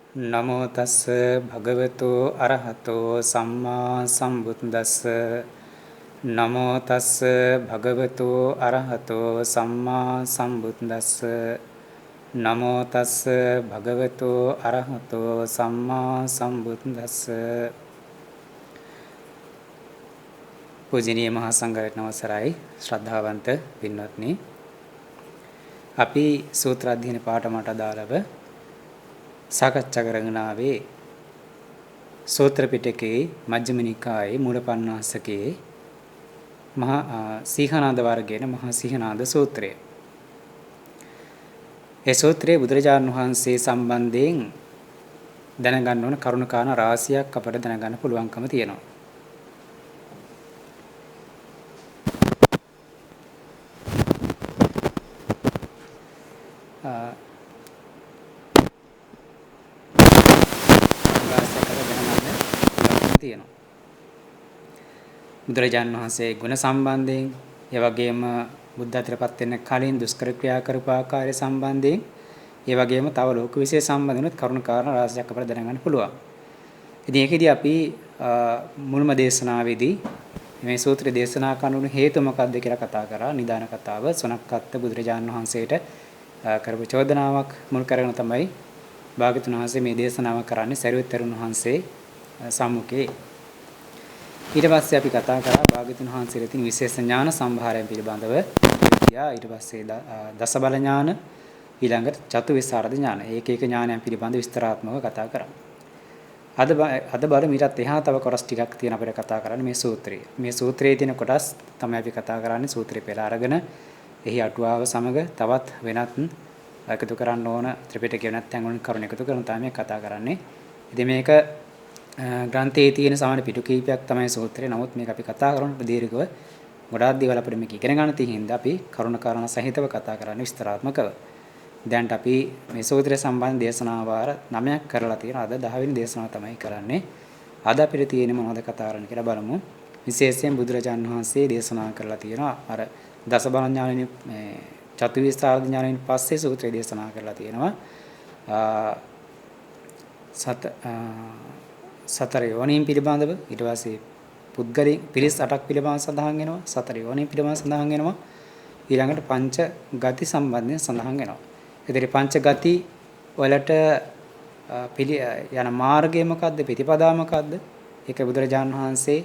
නමෝ තස්ස භගවතු අරහතෝ සම්මා සම්බුද්දස්ස නමෝ තස්ස භගවතු අරහතෝ සම්මා සම්බුද්දස්ස නමෝ තස්ස භගවතු අරහතෝ සම්මා සම්බුද්දස්ස පූජනීය මහා සංඝරත්න අවසරයි ශ්‍රද්ධාවන්ත පින්වත්නි අපි සූත්‍ර අධ්‍යයන පාඩමට අදාළව සාකච්ඡා කරගෙන ආවේ සූත්‍ර පිටකයේ මජ්ක්‍ධිම නිකායේ මූලපණ්ණාසකයේ මහා සීහනාද වර්ගයේ මහා සීහනාද සූත්‍රය. ඒ සූත්‍රයේ බුදුරජාණන් වහන්සේ සම්බන්ධයෙන් දැනගන්න ඕන කරුණු කාරණා රාශියක් අපට දැනගන්න පුළුවන්කම තියෙනවා. බුදුරජාණන් වහන්සේ ගුණ සම්බන්ධයෙන් ඒ වගේම බුද්ධත්වයටපත් වෙන්න කලින් දුෂ්කර ක්‍රියා කරපු ආකාරය සම්බන්ධයෙන් ඒ වගේම තව ලෝක විශේෂ සම්බන්ධනොත් කරුණු කාරණා රාශියක් අපිට දැනගන්න පුළුවන්. ඉතින් ඒකෙදී අපි මුල්ම දේශනාවේදී මේ සූත්‍රය දේශනා කරන හේතු මොකක්ද කියලා කතා කරා. නිදාන කතාව සොනක්කත් බුදුරජාණන් වහන්සේට කරපු චෝදනාවක් මුල් කරගෙන තමයි භාග්‍යතුන් වහන්සේ මේ දේශනාව කරන්නේ සරියුත් තෙරුන් වහන්සේ සම්මුඛයේ. ඊට පස්සේ අපි කතා කරා භාග්‍යතුන් වහන්සේලා තියෙන විශේෂ ඥාන සම්භාරයන් පිළිබඳව. ඊට පස්සේ දස බල ඥාන ඊළඟට චතු විසරද ඥාන. ඒක ඥානයන් පිළිබඳව විස්තරාත්මකව කතා කරා. අද බලමු ඊටත් එහා තව කොටස් ටිකක් තියෙන අපිට කතා කරන්න මේ සූත්‍රය. මේ සූත්‍රයේ තියෙන කොටස් තමයි අපි කතා කරන්නේ සූත්‍රය පෙළ අරගෙන එහි අටුවාව සමග තවත් වෙනත් එකතු කරන්න ඕන ත්‍රිපිටකය වෙනත් තැන් වලින් කරුණු එකතු කරන තමයි කතා කරන්නේ. ඉතින් මේක ග්‍රන්ථයේ තියෙන සාමාන්‍ය පිටු කීපයක් තමයි සූත්‍රය. නමුත් මේක අපි කතා කරනකොට දීර්ඝව ගොඩාක් දේවල් අපිට මේක ඉගෙන ගන්න තියෙන හින්දා අපි කරුණ කාරණා සහිතව කතා කරන්නේ විස්තරාත්මකව. දැන් අපි මේ සූත්‍රය සම්බන්ධ දේශනා වාර 9ක් කරලා තියෙනවා. අද 10 වෙනි දේශනාව තමයි කරන්නේ. අද අපිට තියෙන්නේ මොනවද කතා කරන්න කියලා බලමු. විශේෂයෙන් බුදුරජාණන් වහන්සේ දේශනා කරලා තියෙනවා අර දස බල ඥානෙ මේ චතුවිස්ථාර්ධ ඥානෙන් පස්සේ සූත්‍රය දේශනා කරලා තියෙනවා. සතර යෝනීන් පිළිබඳව ඊට පස්සේ පුද්ගලික පිරිස් 8ක් පිළිබඳව සඳහන් වෙනවා. සතර යෝනීන් පිළිබඳව සඳහන් වෙනවා. ඊළඟට පංච ගති සම්බන්ධයෙන් සඳහන් වෙනවා. ඉතින් පංච ගති වලට යන මාර්ගය මොකද්ද? ප්‍රතිපදා මොකද්ද? ඒක බුදුරජාණන් වහන්සේ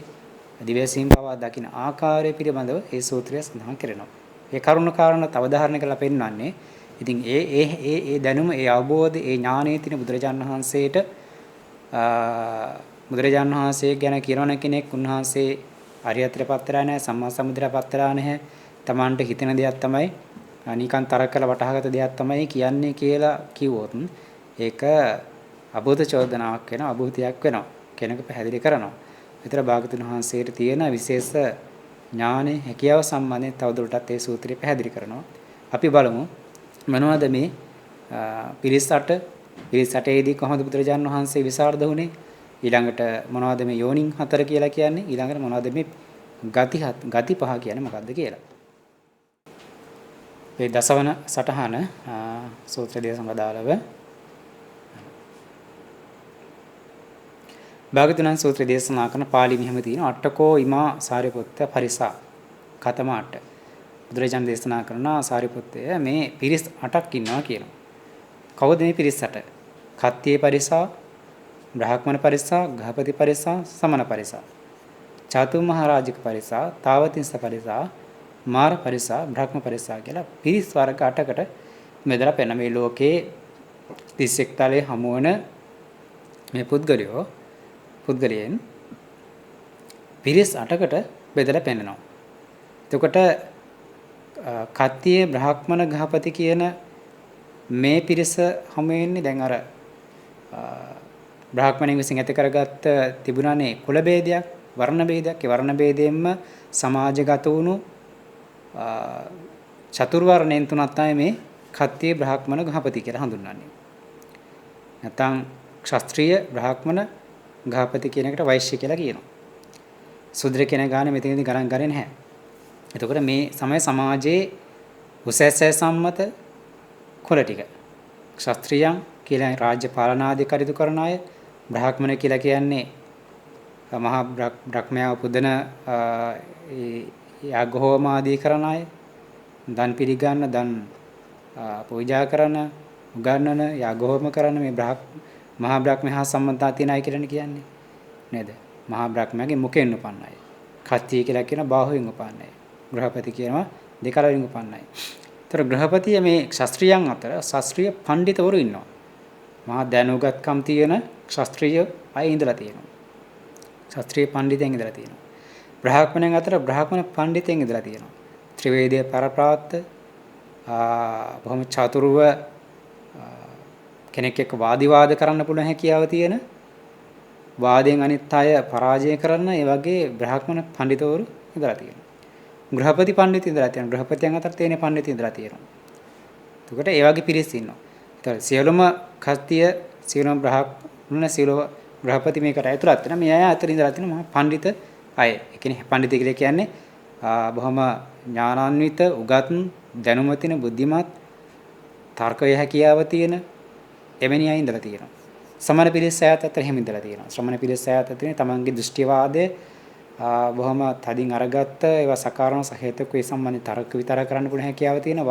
දිව්‍යසීම් පවා දකින ආකාරය පිළිබඳව ඒ සූත්‍රය සඳහන් කරනවා. ඒ කරුණ කාරණා තව උදාහරණ කරලා පෙන්නන්නේ. ඉතින් ඒ දැනුම, ඒ අවබෝධය, ඒ ඥානය තියෙන බුදුරජාණන් වහන්සේට බුදුරජාණන් වහන්සේ ගැන කියනවන කෙනෙක් උන්වහන්සේ අරියත්‍රපත් වෙලා නැහැ, සම්මා සම්බුද්ධත්වයට පත් වෙලා නැහැ. Tamanට හිතෙන දෙයක් තමයි නිකන් තරක කරලා වටහාගත දෙයක් තමයි කියන්නේ කියලා කිව්වොත් ඒක අබෝධ චෝදනාවක් වෙනවා, අභූතයක් වෙනවා. කෙනෙකු පැහැදිලි කරනවා. විතර භාගතුන් වහන්සේට තියෙන විශේෂ ඥානෙ හැකියාව සම්බන්ධයෙන් තවදුරටත් ඒ සූත්‍රය පැහැදිලි කරනවා. අපි බලමු මොනවද මේ පිරිස් 8 පිරිස් 8ේදී කොහොමද බුදුරජාණන් වහන්සේ විසරද වුනේ? ඊළඟට මොනවද මේ යෝනින් 4 කියලා කියන්නේ? ඊළඟට මොනවද මේ ගති 5 කියන්නේ මොකක්ද කියලා? මේ දසවන සටහන සූත්‍ර දේශනාව දාලව භාගතුන් සූත්‍ර දේශනා කරන පාළි මෙහෙම තියෙනවා. අට්ඨකෝ ඉමා සාරිපුත්ත පරිසා කතමාට. බුදුරජාණන් දේශනා කරන සාරිපුත්තය මේ පිරිස් 8ක් ඉන්නවා කියනවා. කවුද මේ පිරිස් 8? කත්තියේ පරිසා, බ්‍රාහ්මණ පරිසා, ගහපති පරිසා, සමන පරිසා, චාතු මහරජික පරිසා, තාවතින්ස පරිසා, මාර පරිසා, බ්‍රහ්ම පරිසා කියලා පිරිස් වර්ග 8කට මෙදලා පෙන්න මේ ලෝකේ 31 තලයේ හමු වන මේ පුද්ගලයන් පිරිස් 8කට බෙදලා පෙන්නනවා. එතකොට කත්තියේ බ්‍රාහ්මණ ගහපති කියන මේ පිරිස හමු වෙන්නේ දැන් අර බ්‍රාහ්මණයන් විසින් ඇති කරගත්ත තිබුණානේ කුල ભેදයක්, වර්ණ ભેදයක්. ඒ වර්ණ ભેදයෙන්ම සමාජගත වුණු චතුර්වර්ණයෙන් තුනක් තමයි මේ කත්තියේ බ්‍රාහ්මණ ගහපති කියලා හඳුන්වන්නේ. නැත්නම් ක්ෂත්‍රීය බ්‍රාහ්මණ ගහපති කියන එකට වෛශ්‍ය කියලා කියනවා. සුද්‍ර කියන ගානේ මෙතනදී ගණන් ගන්නේ නැහැ. එතකොට මේ සමාජයේ උසස් සම්මත කුල ටික ක්ෂත්‍රියයන් කියලා රාජ්‍ය පාලනාදී කටයුතු කරන අය. බ්‍රාහ්මණ කියලා කියන්නේ මහා බ්‍රහ්මයා උපදින යාග්ගෝම ආදී කරන අය. දන් පිළිගන්න, දන් පූජා කරන, උගන්වන, යාග්ගෝම කරන මේ මහා බ්‍රහ්මයා සම්බන්ධතා තියෙන අය කියලා කියන්නේ නේද? මහා බ්‍රහ්මයාගේ මුඛයෙන් උපන්න අය. කත්තිය කියලා කියන බාහුවෙන් උපන්න අය. ගෘහපති කියනවා දෙකලෙන් උපන්න අය. ඒතර ගෘහපතිය මේ ශාස්ත්‍රීයයන් අතර ශාස්ත්‍රීය පඬිතුවරු ඉන්නවා. මහා දැනුගත්කම් තියෙන ශාස්ත්‍රීය අය ඉඳලා තියෙනවා. ශාස්ත්‍රීය පඬිතෙන් ඉඳලා තියෙනවා. බ්‍රාහ්මණයන් අතර බ්‍රාහ්මණ පඬිතෙන් ඉඳලා තියෙනවා. ත්‍රිවේදීය පරප්‍රාප්ත බොහොම චතුරුව කෙනෙක් එක්ක වාදිවාද කරන්න පුළුවන් හැකියාව තියෙන වාදයෙන් අනිත් අය පරාජය කරන ඒ වගේ බ්‍රාහ්මණ පඬිතුවරු ඉඳලා තියෙනවා. ගෘහපති පඬිතු ඉඳලා තියෙනවා. ගෘහපතියන් අතර තේනේ පඬිතු ඉඳලා තියෙනවා. එතකොට ඒ වගේ පිරිස් ඉන්නවා. ඒතර සියලුම කස්තිය සියලුම බ්‍රාහ්මණ සියලුම ගෘහපති මේකට ඇතුළත් වෙනවා. මේ අය අතර ඉඳලා තියෙන මහා පඬිත අය. ඒ කියන්නේ පඬිතු කියලා කියන්නේ බොහොම ඥානාන්විත, උගත්, දැනුම තියෙන, බුද්ධිමත්, තර්කය හැකියාව තියෙන එවැනි අය ඉඳලා තියෙනවා. සමන පිරිස් අයත් අතර එහෙම ඉඳලා තියෙනවා. ශ්‍රමණ පිරිස් අයත් අතර තමන්ගේ දෘෂ්ටිවාදය බොහොම තදින් අරගත්ත ඒවා සකාරණ සහේතුක ඒ සම්බන්ධ තර්ක විතර කරන්න පුළුවන් හැකියාව තියෙන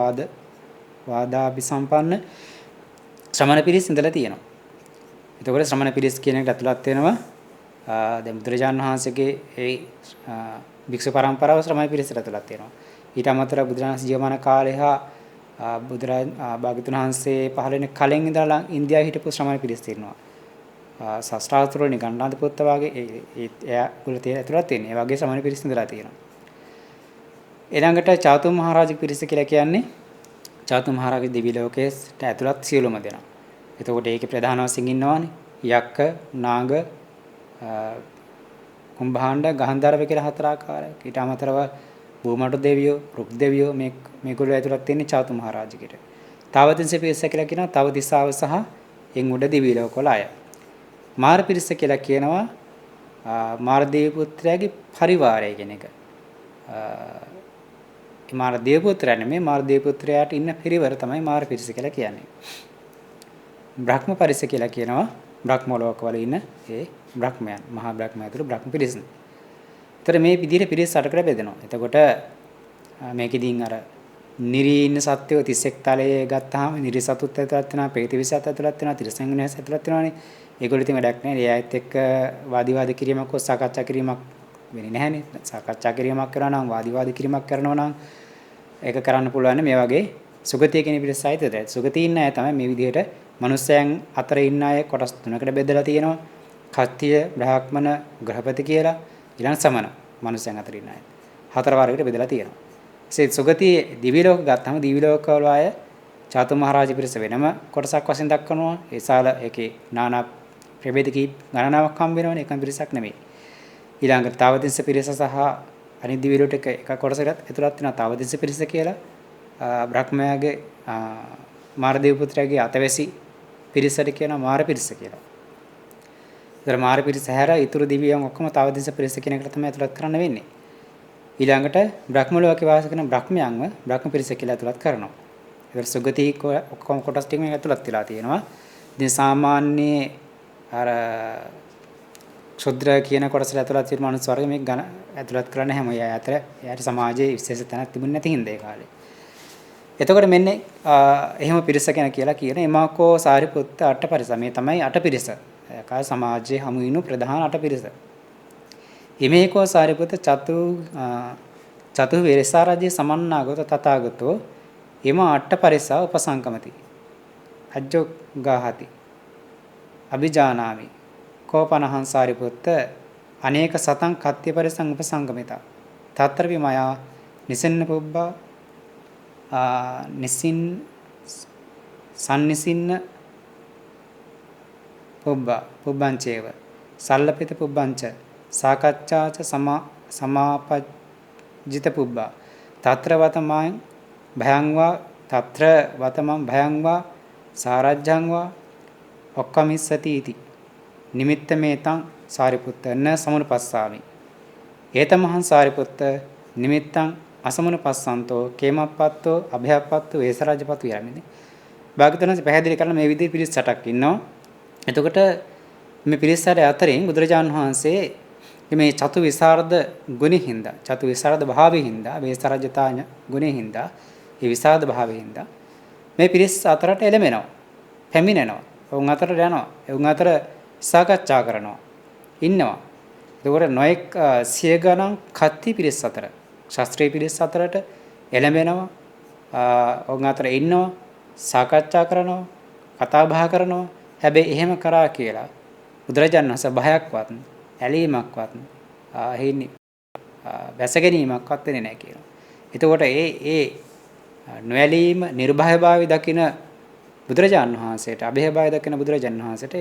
වාදාභිසම්පන්න ශ්‍රමණ පිරිස් ඉඳලා තියෙනවා. එතකොට ශ්‍රමණ පිරිස් කියන එකට ඇතුළත් වෙනවා දැන් බුදුරජාණන් වහන්සේගේ ඒ භික්ෂු පරම්පරාව ශ්‍රමණ පිරිසට ඇතුළත් වෙනවා. ඊට අමතරව බුදුරජාණන් ජීවමාන කාලේ හා භාග්‍යවතුන් වහන්සේ පහළ වෙන කලින් ඉඳලා ඉන්දියාවේ හිටපු ශ්‍රමණ පිරිස් තියෙනවා. ශාස්ත්‍රාතුරු නිගණ්ඨාන්ත පුත්ත වගේ ඒ කුල තියෙන ඇතුළත් තියෙන. ඒ වගේ ශ්‍රමණ පිරිස් ඉඳලා තියෙනවා. ඊළඟට චාතු මහරජා පිරිස කියලා කියන්නේ චාතු මහරජා දිවි ලෝකයට ඇතුළත් සියලුම දෙනා. එතකොට ඒකේ ප්‍රධාන වශයෙන් ඉන්නවානේ යක්ක, නාග, කුම්භාණ්ඩ, ගහන්ධාරව කියලා හතර ආකාරයක්. ඊට අමතරව භූමටු දෙවියෝ, රුක් දෙවියෝ මේගොල්ලෝ ඇතුළත් තියෙන්නේ චාතු මහරජාගෙට. තවතිස්ස පිරිස කියලා කියනවා තවතිස්සාව සහ එන් උඩ දිවි ලෝකවල අය. මාර පිරිස කියලා කියනවා මාරදේව පුත්‍රයාගේ පරිවාරය කියන එක. මාරදේව පුත්‍රයා නෙමෙයි මාරදේව පුත්‍රයාට ඉන්න පිරිවර තමයි මාර පිරිස කියලා කියන්නේ. බ්‍රහ්ම පරිස කියලා කියනවා බ්‍රහ්ම ලෝකවල ඉන්න ඒ බ්‍රහ්මයන්. මහා බ්‍රහ්මයා ඇතුළු බ්‍රහ්ම පිරිස. ඒතර මේ විදිහට පිරිස් 8කට බෙදෙනවා. එතකොට මේකෙදීන් අර නිරී ඉන්න සත්වෝ 31 තලයේ ගත්තාම නිරි සතුත් ඇතුළත් වෙනවා, ප්‍රේත විසත් ඇතුළත් වෙනවා, තිරසංගනයස් ඇතුළත් වෙනවානේ. ඒගොල්ලෝ ඉතින් වැඩක් නැහැ. ඒ ආයත් එක්ක වාදිවාද කිරීමක් හෝ සාකච්ඡා කිරීමක් වෙන්නේ නැහැනේ. සාකච්ඡා කිරීමක් කරනවා නම් වාදිවාද කිරීමක් කරනවා නම් ඒක කරන්න පුළුවන් මේ වගේ සුගතිය කියන පිරිස සහිතද. සුගතිය ඉන්න අය තමයි මේ විදිහට මනුස්සයන් අතර ඉන්න අය කොටස් 3කට බෙදලා තියෙනවා. කත්තිය, බ්‍රාහ්මණ, ගෘහපති කියලා ඊළඟ සමන මනුස්සයන් අතර ඉන්න අය. 4 වර්ගයකට බෙදලා තියෙනවා. ඒ සුගතිය දිවි ලෝක ගත්තාම දිවි ලෝක වල අය චාතු මහරජා පිරිස වෙනම කොටසක් වශයෙන් දක්වනවා. ඒ සාල ඒකේ නානා ප්‍රභේද කී ගණනාවක් හම් වෙනවනේ. එකම පිරිසක් නෙමෙයි. ඊළඟට තාවතිස්ස පිරිස සහ අනිත් දිවි ලෝක එක කොටසකට ඇතුළත් වෙනවා තාවතිස්ස පිරිස කියලා. බ්‍රහ්මයාගේ මාරදේව පුත්‍රයාගේ අතවැසි පිරිසට කියනවා මාර පිරිස කියලා. ඒතර මාර පිරිස හැර ඊතුරු දිවියන් ඔක්කොම තාවතිස්ස පිරිස කියන එකට තමයි ඇතුළත් කරන්න වෙන්නේ. ඊළඟට බ්‍රහ්ම ලෝකේ වාස කරන බ්‍රහ්මයන්ව බ්‍රහ්ම පිරිස කියලා ඇතුළත් කරනවා. ඒතර සුගති ඔක්කොම කොටස් ටික මේක ඇතුළත් වෙලා තියෙනවා. ඉතින් සාමාන්‍ය අර ක්ෂුද්‍ර කියන කොටසට ඇතුළත් වෙන මනුස්ස වර්ග මේක ගණ ඇතුළත් කරන්න හැම අය අතර එයාට සමාජයේ විශේෂ තැනක් තිබුණේ නැති හින්දා ඒ කාලේ. එතකොට මෙන්න එහෙම පිරිස ගැන කියලා කියන එමාකෝ සාරිපුත්ත අට පරිස මේ තමයි අට පිරිස. කාය සමාජයේ හමු වෙනු ප්‍රධාන අට පිරිස. හිමේකෝ සාරිපුත්ත චතු වේරසාරජේ සමන්නාගත තථාගතෝ එම අට පරිසා උපසංකමති. අජ්ජෝ ගාහති. අභිජානාමි. කෝපනහං සාරිපුත්ත අනේක සතං කත්‍ය පරිසං උපසංගමිතා. තත්තරපි මයා නිසන්න පුබ්බා නිසින් සම්නිසින්න පුබ්බංචේව සල්ලපිත පුබ්බංච සාකච්ඡාච සමාපජ්ජිත පුබ්බා తත්‍ර වතමං භයං වා తත්‍ර වතමං භයං වා සාරජ්ජං වා ඔක්කමිස්සති इति නිමිත්ත මේතං සාරිපුත්ත න සමුනුපස්සාමි ඒතමහං සාරිපුත්ත නිමිත්තං අසමුනුපස්සන්තෝ කේමප්පත්තෝ අභයප්පත්තෝ වේසරජ්ජපතු යමිනේ. භාග්‍යවතුන් වහන්සේ පැහැදිලි කරන මේ විදිහේ පිරිස් 8ක් ඉන්නවා. එතකොට මේ පිරිස් 8 අතරින් බුදුරජාණන් වහන්සේ මේ චතු විසරද ගුණෙහිඳ චතු විසරද භාවයෙහිඳ වේසරජතා ගුණෙහිඳ මේ විසරද භාවයෙහිඳ මේ පිරිස් අතරට එළමෙනවා. පැමිණෙනවා. වුන් අතරට යනවා. වුන් අතර සාකච්ඡා කරනවා. ඉන්නවා. ඒකෝර නොඑක් සිය ගණන් කත්ති පිරිස් අතර ශාස්ත්‍රීය පිරිස් අතරට එළඹෙනවා. වුන් අතර ඉන්නවා. සාකච්ඡා කරනවා. කතා බහ කරනවා. හැබැයි එහෙම කරා කියලා බුදුරජාණන් වහන්සේ භයක්වත් ඇලීමක්වත් හේනි වැස ගැනීමක්වත් වෙන්නේ නැහැ කියලා. එතකොට ඒ නොඇලීම නිර්භයභාවය දකින බුදුරජාණන් වහන්සේට අභයභාවය දකින බුදුරජාණන් වහන්සේට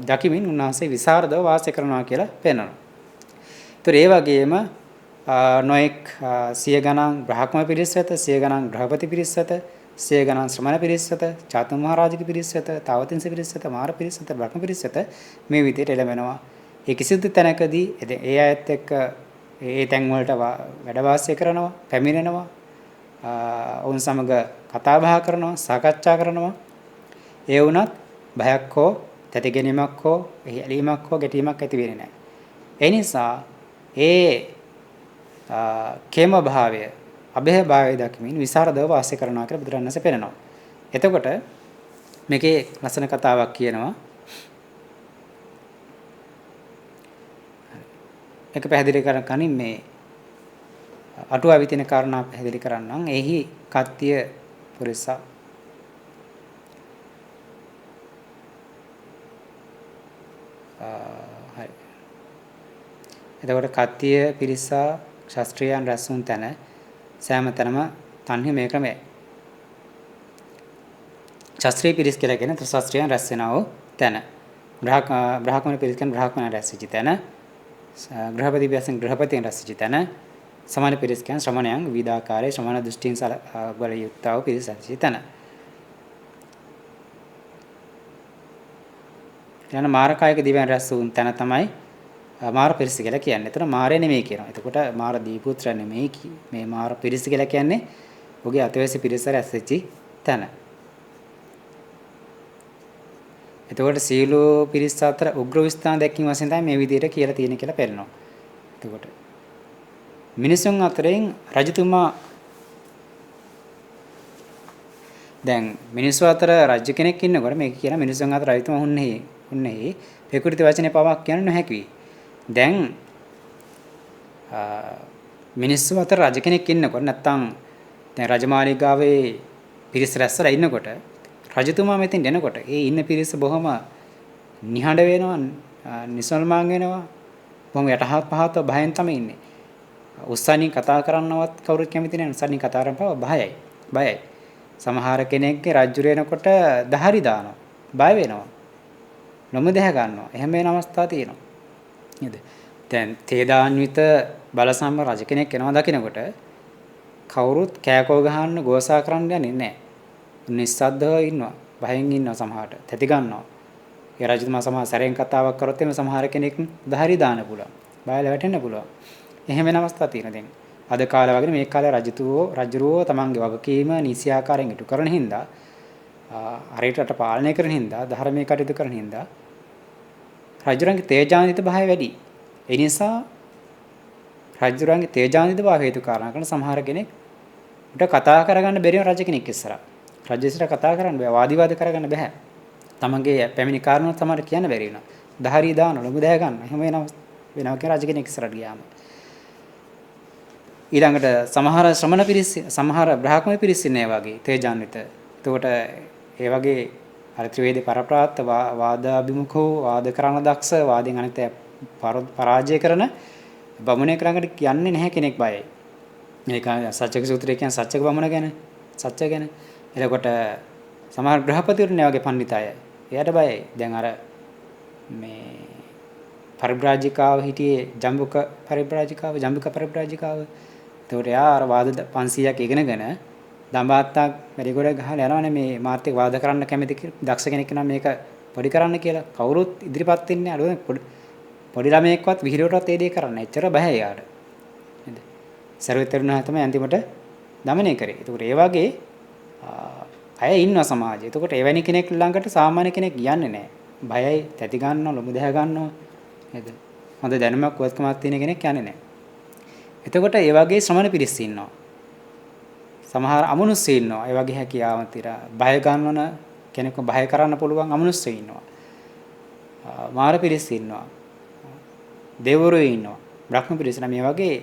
දකිමින් උන්වහන්සේ විසරදව වාසය කරනවා කියලා පෙන්වනවා. ඒතර ඒ වගේම නොඑක් සිය ගණන් බ්‍රහ්ම පිරිස් වෙත, සිය ගණන් ග්‍රහපති පිරිස් වෙත, සිය ගණන් ශ්‍රමණ පිරිස් වෙත, චාතු මහරජක පිරිස් වෙත, තාවතින්ස පිරිස් වෙත, මාර පිරිස් වෙත, බ්‍රහ්ම පිරිස් වෙත මේ විදිහට එළවෙනවා. ඒ කිසිදු තැනකදී ඒ අයත් එක්ක ඒ තැන් වලට වැඩ වාසය කරනවා, පැමිණෙනවා, ඔවුන් සමග කතා බහ කරනවා, සාකච්ඡා කරනවා. ඒ වුණත් භයක් හෝ තැති ගැනීමක් හෝ ඇලීමක් හෝ ගැටීමක් ඇති වෙන්නේ නැහැ. ඒ නිසා ඒ කේම භාවය, අභය භාවය දක්මින් විසරදව වාසය කරනවා කියලා බුදුරජාණන් වහන්සේ පෙන්නනවා. එතකොට මේකේ ලස්සන කතාවක් කියනවා. එක පැහැදිලි කරන කණින් මේ අටුවා විතින කාරණා පැහැදිලි කරන්නම්. එහි කත්තිය පුරිසා හරි. එතකොට කත්තිය පිරිසා ශාස්ත්‍රීයයන් රැස් වුන් තැන සෑම තැනම තන්හි මේ ක්‍රමයයි. ශාස්ත්‍රීය පිරිස් කියලා කියන ත්‍රිශාස්ත්‍රීයයන් රැස් වෙනව තැන. බ්‍රහ්මණ පිරිස් කියන බ්‍රහ්මණ රැස් වෙච්ච තැන. ග්‍රහපති පිරිසෙන් ග්‍රහපතියන් රැස් වෙච්ච තැන. සමාන පිරිස් කියන ශ්‍රමණයන් විවිධාකාරයේ ශ්‍රමණ දෘෂ්ටින් වල යුක්තව පිරිස් රැස් වෙච්ච තැන. යන මාරකායක දිවයන් රැස් වුන් තැන තමයි මාර පිරිස කියලා කියන්නේ. එතන මාරය නෙමෙයි කියනවා. එතකොට මාර දීපුත්‍ර නෙමෙයි මේ මාර පිරිස කියලා කියන්නේ ඔහුගේ අතවැසි පිරිස රැස් වෙච්ච තැන. එතකොට සීලෝ පිරිස අතර උග්‍ර විස්ථාන දැක්වීම වශයෙන් තමයි මේ විදිහට කියලා තියෙන කියලා පෙන්නනවා. එතකොට මිනිසුන් අතරින් රජතුමා දැන් මිනිස්සු අතර රජ කෙනෙක් ඉන්නකොට මේක කියන මිනිසුන් අතර රජතුමා උන්නේ ප්‍රකෘති වචනේ පවක් කියන්න නොහැකි. දැන් මිනිස්සු අතර රජ කෙනෙක් ඉන්නකොට නැත්තම් දැන් රජමාලිගාවේ පිරිස රැස්වලා ඉන්නකොට රජතුමා මෙතෙන් එනකොට ඒ ඉන්න පිරිස බොහොම නිහඬ වෙනවා, නිසල්මාන් වෙනවා, බොහොම යටහත් පහත් භයෙන් තමයි ඉන්නේ. උස්සනින් කතා කරන්නවත් කවුරුත් කැමති නැහැ. උස්සනින් කතා කරනව බයයි. සමහර කෙනෙක්ගේ රජුර එනකොට දහරි දානවා. බය වෙනවා. නොමුදහ ගන්නවා. එහෙම වෙන අවස්ථා තියෙනවා. නේද? දැන් තේදාන්විත බලසම්ම රජ කෙනෙක් එනවා දකිනකොට කවුරුත් කෑකෝ ගහන්න ගෝසා කරන්න යන්නේ නැහැ. නිස්සද්දව ඉන්නවා. භයෙන් ඉන්නවා සමහරට. තැති ගන්නවා. ඒ රජතුමා සමහර සැරෙන් කතාවක් කරොත් එimhe සමහර කෙනෙක් දහරි දාන්න පුළුවන්. බයලා වැටෙන්න පුළුවන්. එහෙම වෙන අවස්ථා තියෙනවා දැන්. අද කාලේ වගේ මේ කාලේ රජුරෝ තමන්ගේ වගකීම නිසි ආකාරයෙන් ඉටු කරන හින්දා හරියට පාලනය කරන හින්දා ධර්මයේ කටයුතු කරන හින්දා රජුරන්ගේ තේජාන්විත භාවය වැඩි. ඒ නිසා රජුරන්ගේ තේජාන්විත භාවය හේතු කාරණා කරන සමහර කෙනෙක් උට කතා කරගන්න බැරිව රජ කෙනෙක් ඉස්සරහා. රජ ඉස්සරහා කතා කරන්න බෑ, වාදිවාද කරගන්න බෑ. තමන්ගේ පැමිණි කාරණා තමයි කියන්න බැරි වෙනවා. දහරි දාන ලොමු දැහ ගන්න. එහෙම වෙනවා කියන රජ කෙනෙක් ඉස්සරහට ගියාම. ඊළඟට සමහර ශ්‍රමණ පිරිස්, සමහර බ්‍රාහ්මණ පිරිස් ඉන්නේ වගේ තේජාන්විත. එතකොට ඒ වගේ අර ත්‍රිවේදී පරප්‍රාප්ත වාදාභිමුඛෝ වාද කරන දක්ෂ වාදෙන් අනිත් පරාජය කරන බමුණෙක් ළඟට කියන්නේ නැහැ කෙනෙක් බයයි. මේක සත්‍යක සූත්‍රය කියන්නේ සත්‍යක බමුණ ගැන, සත්‍ය ගැන. එතකොට සමහර ග්‍රහපතිවරුන් වගේ පඬිත අය. එයාට බයයි. දැන් අර මේ පරිබ්‍රාජිකාව හිටියේ ජම්බුක පරිබ්‍රාජිකාව. එතකොට එයා අර වාද 500ක් ඉගෙනගෙන දඹාත්තක් වැඩි ගොඩ ගහලා යනවනේ මේ මාත් එක්ක වාද කරන්න කැමති දක්ෂ කෙනෙක් නම් මේක පොඩි කරන්න කියලා. කවුරුත් ඉදිරිපත් වෙන්නේ අර පොඩි ළමයෙක්වත් විහිළුවටවත් ඒ දේ කරන්න. එච්චර බෑ යාට. නේද? සර්වතරුණා තමයි අන්තිමට দমনය කරේ. ඒකට ඒ වගේ අය ඉන්නවා සමාජයේ. එතකොට එවැනි කෙනෙක් ළඟට සාමාන්‍ය කෙනෙක් යන්නේ නැහැ. බයයි, තැති ගන්නවා, ලොමු දැහ ගන්නවා. නේද? හොඳ දැනුමක් වත්කමක් තියෙන කෙනෙක් යන්නේ නැහැ. එතකොට ඒ වගේ ශ්‍රමණ පිරිස් ඉන්නවා. සමහර අමනුෂ්‍ය ඉන්නවා. ඒ වගේ හැකියාවන් තියලා බය ගන්නවන කෙනෙක්ව බය කරන්න පුළුවන් අමනුෂ්‍ය ඉන්නවා. මාර පිරිස් ඉන්නවා. දෙවරු ඉන්නවා. බ්‍රහ්ම පිරිස් නම් මේ වගේ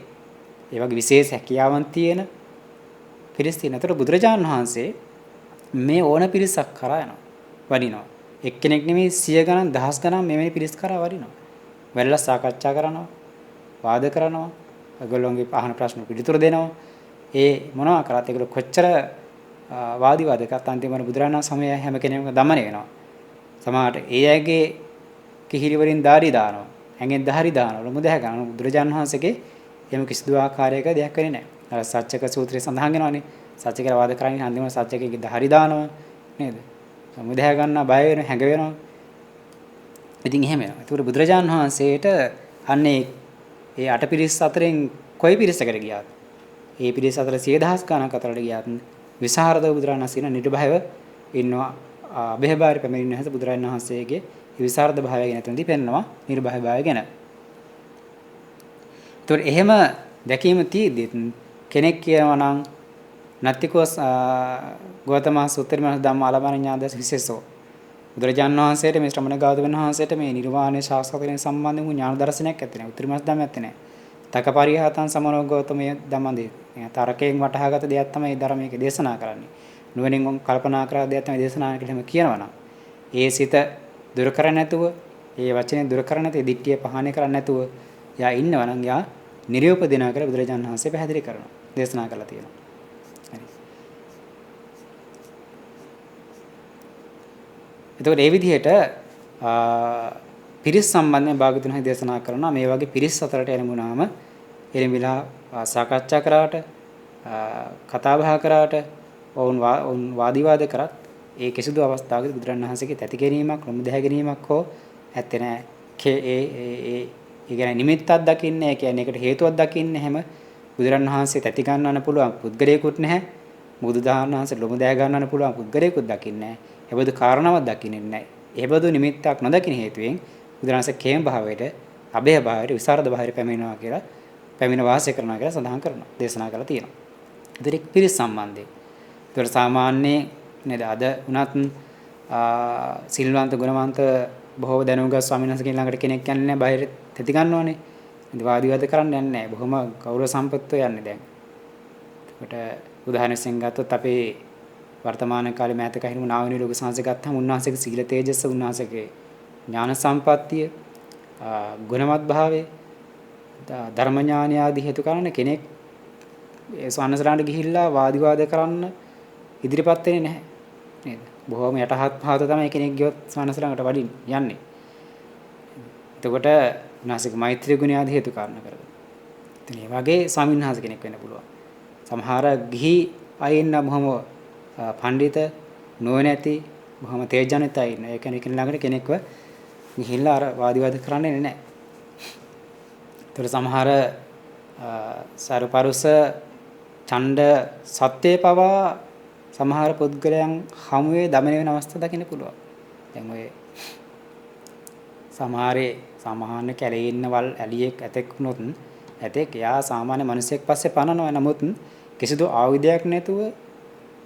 ඒ වගේ විශේෂ හැකියාවන් තියෙන පිරිස් තියෙන. ඒතර බුදුරජාණන් වහන්සේ මේ ඕන පිරිසක් කරා යනවා. වඩිනවා. එක්කෙනෙක් නෙමෙයි 100 ගණන් දහස් ගණන් මෙවැනි පිරිස් කරා වඩිනවා. වෙලලා සාකච්ඡා කරනවා. වාද කරනවා. ඒගොල්ලෝගේ අහන ප්‍රශ්න පිළිතුරු දෙනවා. ඒ මොනවා කරත් ඒගොල්ලෝ කොච්චර වාදිවාද කරත් අන්තිමට බුදුරණන් සමය හැම කෙනෙක්ම দমনය වෙනවා. සමහරට ඒ අයගේ කිහිලි වලින් දාඩි දානවා. ඇඟෙන් දහරි දානවා. ලොමු දැහ ගන්නවා. බුදුරජාණන් වහන්සේගේ එහෙම කිසිදු ආකාරයක දෙයක් වෙන්නේ නැහැ. අර සත්‍යක සූත්‍රයේ සඳහන් වෙනවානේ. සත්‍ය කියලා වාද කරන්නේ අන්තිමට සත්‍යකගේ දහරි දානවා නේද? ලොමු දැහ ගන්නවා, බය වෙනවා, හැඟ වෙනවා. ඉතින් එහෙම වෙනවා. ඒකට බුදුරජාණන් වහන්සේට අන්නේ ඒ අටපිරිස් අතරින් කොයි පිරිසකට ගියාද? ඒ පිරිස අතර 100,000 ගණනක් අතරට ගියාත් විසරද බුදුරණන් වහන්සේ නිර්භයව ඉන්නවා. අභයභාරි පැමිණෙන හැට බුදුරජාණන් වහන්සේගේ විසරද භාවය ගැන තුන්දී පෙන්නවා නිර්භය භාවය ගැන. ඒතකොට එහෙම දැකීම තියෙද්දි කෙනෙක් කියනවා නම් නත්තිකෝ ගෞතම සූත්‍රයේ ධම්ම ආලපන ඥානදස විශේෂෝ බුදුරජාණන් වහන්සේට මේ ශ්‍රමණ ගෞතමයන් වහන්සේට මේ නිර්වාණය සාක්ෂාත්කරණය සම්බන්ධ වූ ඥාන දර්ශනයක් ඇත්තේ නැහැ. උත්තරමස් ධම්මයක් ඇත්තේ නැහැ. තකපරිහතං සමනෝ ගෞතමයේ ධම්මදී. තරකයෙන් වටහාගත දෙයක් තමයි ධර්මයක දේශනා කරන්නේ. නුවණින් කල්පනා කරලා දෙයක් තමයි දේශනා කියලා කියනවනම් ඒ සිත දුර කරන්නේ නැතුව, ඒ වචනේ දුර කරන්නේ නැතුව, දිට්ඨිය පහානේ කරන්නේ නැතුව යා ඉන්නවනම් යා නිර්යෝපදිනා කියලා බුදුරජාණන් වහන්සේ පැහැදිලි කරනවා. දේශනා කරලා තියෙනවා. හරි. එතකොට මේ විදිහට පිරිස් සම්බන්ධයෙන් භාගතුන් වහන්සේ දේශනා කරනවා මේ වගේ පිරිස් අතරට එළඹුණාම එළඹිලා සාකච්ඡා කරාට කතා බහ කරාට වුන් වාදිවාද කරත් ඒ කිසිදු අවස්ථාවකදී බුදුරණන් වහන්සේගේ තැති ගැනීමක් ලොමු දැහැ ගැනීමක් හෝ ඇත්තේ නැහැ. ඒ කියන්නේ නිමිත්තක් දකින්නේ, ඒ කියන්නේ ඒකට හේතුවක් දකින්නේ හැම බුදුරණන් වහන්සේ තැති ගන්නවන්න පුළුවන් පුද්ගලයෙකුත් නැහැ. බුදුදහම වහන්සේ ලොමු දැහැ ගන්නවන්න පුළුවන් පුද්ගලයෙකුත් දකින්නේ නැහැ. ඒබඳු කාරණාවක් දකින්නේ නැහැ. ඒබඳු නිමිත්තක් නොදකින හේතුවෙන් බුදුරණන්සේ කේම භාවයට, අභය භාවයට, විසරද භාවයට පැමිණෙනවා කියලා පැමිණ වාසය කරනවා කියලා සඳහන් කරනවා. දේශනා කරලා තියෙනවා. ඉතින් පිරිස් සම්බන්ධයෙන්. ඒතර සාමාන්‍ය නේද අද උනත් සිල්වන්ත ගුණවන්ත බොහෝ දැනුගත් ස්වාමීන් වහන්සේ ළඟට කෙනෙක් යන්නේ නැහැ බාහිර තෙති ගන්නවනේ. ඉතින් වාදිවාද කරන්න යන්නේ නැහැ. බොහොම ගෞරව සම්පත්තව යන්නේ දැන්. ඒකට උදාහරණයක් ගත්තොත් අපේ වර්තමාන කාලේ මෑතක හිටපු නාවිනී ලෝක සංසය ගත්තාම උන්වහන්සේගේ සීල තේජස, උන්වහන්සේගේ ඥාන සම්පත්තිය, ගුණවත් භාවය, ධර්ම ඥානය ආදී හේතු කාරණා කෙනෙක් ඒ සවන්නසරාන්ට ගිහිල්ලා වාදිවාද කරන්න ඉදිරිපත් වෙන්නේ නැහැ නේද? බොහොම යටහත් පහත තමයි කෙනෙක් ගියොත් සවන්නසරාන්ට වඩින් යන්නේ. එතකොට උන්වහන්සේගේ මෛත්‍රී ගුණය ආදී හේතු කාරණා කරගෙන. ඉතින් මේ වගේ ස්වාමීන් වහන්සේ කෙනෙක් වෙන්න පුළුවන්. සමහර ගිහි අය ඉන්න බොහොම පඬිත නොනැති බොහොම තේජාන්විත අය ඉන්න. ඒ කියන්නේ ළඟට කෙනෙක්ව ගිහිල්ලා අර වාදිවාද කරන්නේ නැහැ. ඒතර සමහර සරුපරුස ඡණ්ඩ සත්‍යේ පවා සමහර පුද්ගලයන් හමුවේ දමන වෙන අවස්ථා දකින්න පුළුවන්. දැන් ඔය සමහරේ සාමාන්‍ය කැලේ ඉන්නවල් ඇලියෙක් ඇතෙක් වුණොත් ඇතෙක් යා සාමාන්‍ය මිනිසෙක් පස්සේ පනනවා. නමුත් කිසිදු ආයුධයක් නැතුව